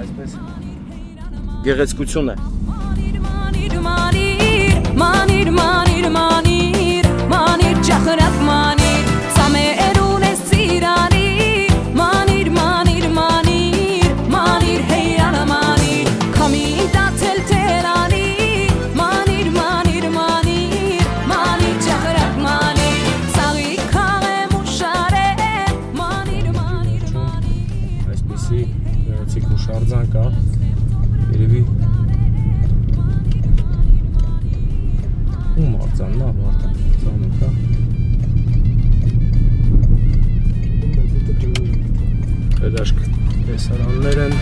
Այսպես գեղեցկություն է։ Manir ճախրակ manir Սամերուն ես ծիրանիր Manir, manir, manir Manir հեյանը manir Կամին տացել թերանիր Manir, manir, manir Manir ճախրակ manir Սաղի կաղեմ ու շարեմ Manir, manir, manir Այսպիսի գեղեցիկ հուշարձան կա, երևի ում արձանն է, Վարդան, ծանոթ է։ Հրաշք տեսարաններ են։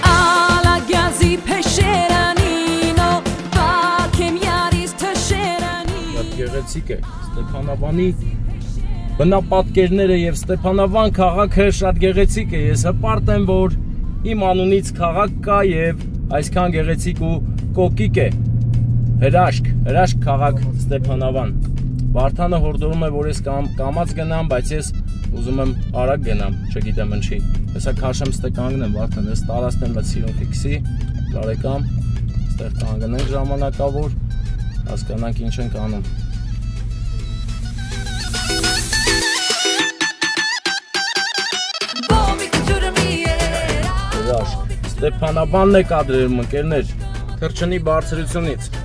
Ալագյազի փեշերանինո Բակեմ յարիս թշերանի Շատ գեղեցիկ է, Ստեփանավանի բնապատկերները եւ Ստեփանավան քաղաքը շատ գեղեցիկ է, ես հպարտ եմ, որ իմ անունից քաղաք կա եւ այսքան գեղեցիկ ու կոկիկ է։ Հրաշք քաղաք Ստեփանավան։ Վարդանը հորդորում է, որ ես կամած գնամ, բայց ես ուզում եմ արագ գնամ, չգիտեմ ինչի։ Հեսա քաշեմ ստե կանգնեմ, Վարդան, ես տարածքն եմ սիրուն ֆիքսի, բարեկամ, ստեղ կանգնենք ժամանակավոր, հասկանանք ինչ ենք անում։ Հրաշք, Ստեփանավանն է կադրում, ընկերներ, թռչնի բարձրությունից։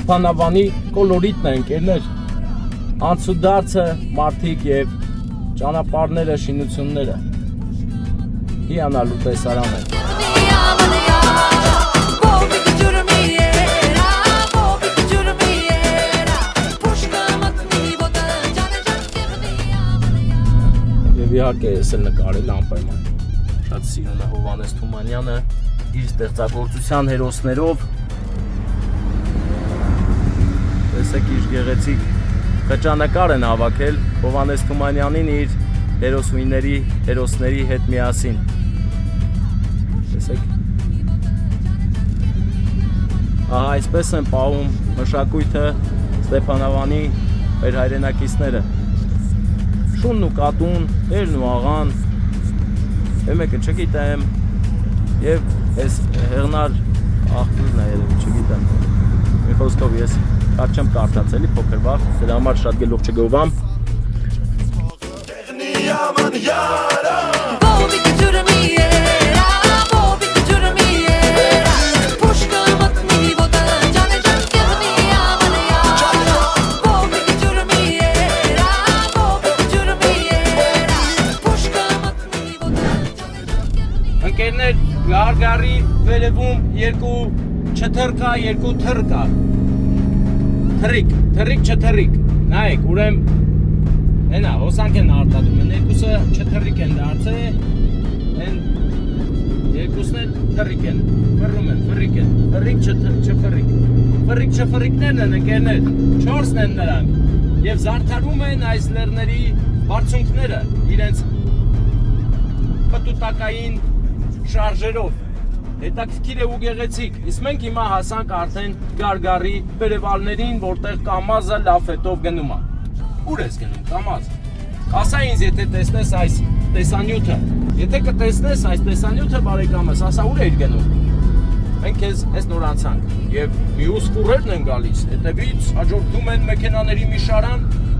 Ստեփանավանի կոլորիտն է, ընկերներ, անցուդարձը, մարդիկ եւ ճանապարհները, շինությունները, հիանալու տեսարան է։ Եվ իհարկե ես էլ նկարել անպայման, շատ սիրուն է Հովհաննես Թումանյանը, իր ստեղծագործության հերոսներով, տեսեք իր գեղեցիկ խճանկար են հավաքել Հովհաննես Թումանյանին իր հերոսների հետ միասին։ Տեսեք։ Ահա այսպես են պահում մշակույթը Ստեփանավանի մեր հայրենակիցները։ Շունն ու կատուն, երն ու աղան, մեկը չգիտեմ, եւ այս հեղնար աղբյուրն է երևի, չգիտեմ։ Մի խոսքով ես Շատ չեմ կարդացելի փոքր վաղ, դրա համար շատ գլուխ չգովամ։ Ընկերներ, գարգարի վերևում երկու չթռ կա, երկու թռ կա։ Թռիկ չթռիկ, նայեք, ուրեմ, հենա, հոսանք են արտադրում են, երկուսը չթռիկ են դարձել, են երկուսն էլ թռիկ են, ֆռում են, ֆռիկ են, ֆռիկ չֆռիկ։ Ֆռիկ չֆռիկներն են ընկերներ, 4-ն են նրանք եւ զարդարում են այս լեռների բարձունքները իրենց պտուտակային շարժերով։ Հետաքրքիր է ու գեղեցիկ։ Իսկ մենք հիմա հասանք արդեն Գարգարի վերևալներին, որտեղ Կամազը լաֆետով գնում է։ Ուր ես գնում Կամազ։ Ասա ինձ, եթե տեսնես այս տեսանյութը, եթե կտեսնես այս տեսանյութը բարեկամս, ասա ուր էիր գնում։ Մենք քեզ այս նոր անցանք եւ մյուս ֆուրերն են գալիս, հետևից հաջորդում են մեքենաների մի շարան,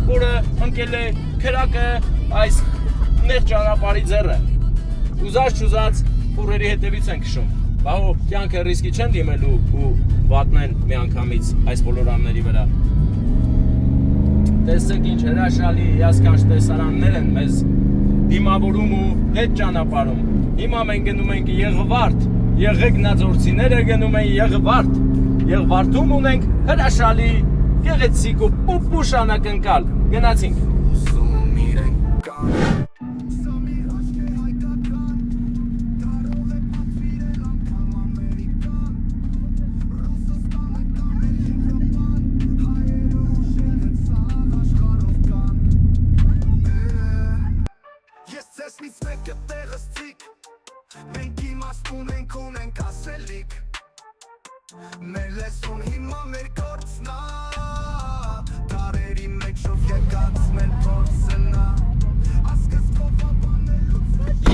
որը ընկել է քրակը այս նեղ ճանապարհի ձեռը։ Ուզած ֆուրերի հետևից են քշում։ Բահո կյանքը ռիսկի չեն դիմելու ու վատնեն միանգամից այս բոլորանների վրա։ Տեսեք ինչ հրաշալի հիասքանչ տեսարաններ են մեզ դիմավորում ու հետ ճանապարհում։ Հիմա մենք գնում ենք Եղվարդ, եղեգնաձորցիները գնում են Եղվարդ։ Եղվարդում ունենք հրաշալի, գեղեցիկ ու պուպուշ անակնկալ։ Գնացինք։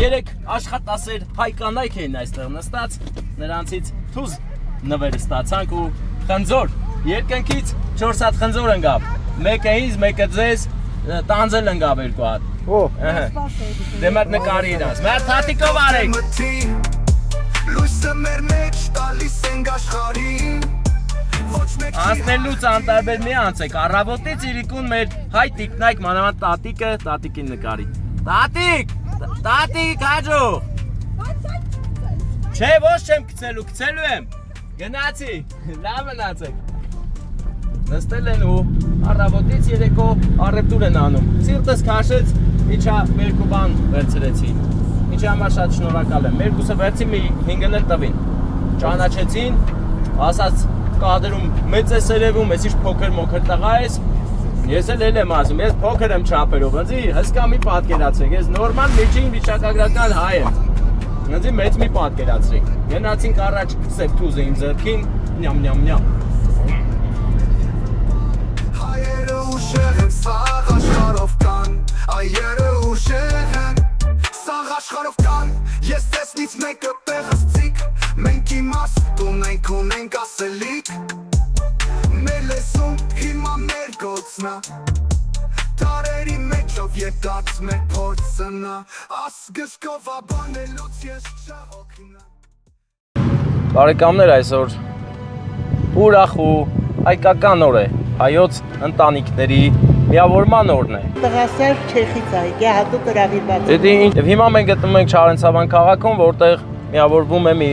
Երեք աշխատասեր հայ կանայք էին այստեղ նստած, նրանցից թուզ նվեր ստացանք ու խնձոր, երկնքից 4 հատ խնձոր ընկավ, մեկը ինձ, մեկը ձեզ, տանձել ընկավ 2 հատ։ Օ, դե մեր նկարի իրաց, մեր թատիկով արեք։ Լույսը մեր մեջ տալիս ենք աշխարհին, անցնելուց անտարբեր մի անցեք, առավոտից իրիկուն մեր հայ տիկնայք, մանավանդ տատիկը, տատիկին նկարի։ Տատիկ, հաջո։ Չէ, ոչ չեմ գցելու եմ։ Գնացի, լավ մնացեք։ Նստել են ու առավոտից երեկո առևտուր են անում։ Սիրտս քաշեց, իջա երկու բան վերցրեցի։ Ինչի համար շատ շնորհակալ եմ։ Մերկուսը վերցի մի 5-ն էլ տվին։ Ճանաչեցին, ասաց կադրում մեծ է սերևում, ես ինչ փոքր տղա ես։ Ես էլ եմ ասում, ես փոքր եմ չափերով, ընձի հսկա մի պատկերացրեք, ես նորմալ միջին վիճակագրական հայ եմ, ընձի մեծ մի պատկերացրեք, գնացինք առաջ սև թուզը իմ ձեռքին, նյամ, հայերը ուշեղ են սաղ աշխարով կան, այերը ուշեղ են սաղ աշխարով կան, ես տեսնից մեկը տեղսցիկ, մենք իմաստ ունենք ասելիք, մեր լեսում հիմա մեր գոցնա, տարերի մեջով եկած մեր փորձնա, ասգսկով աբանելուց ես չհոգնա։ Բարեկամներ, այսօր ուրախ ու հայկական օր է, հայոց ընտանիքների միավորման օրն է։ Տղասեր Չեխից է, հատուկ հրավիրված։ Եվ հիմա մենք գտնվում ենք Չարենցավան քաղաքում, որտեղ միավորվում է մի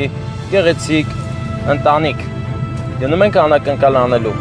գեղեցիկ ընտանիք։ Գնում ենք անակնկալ անելու։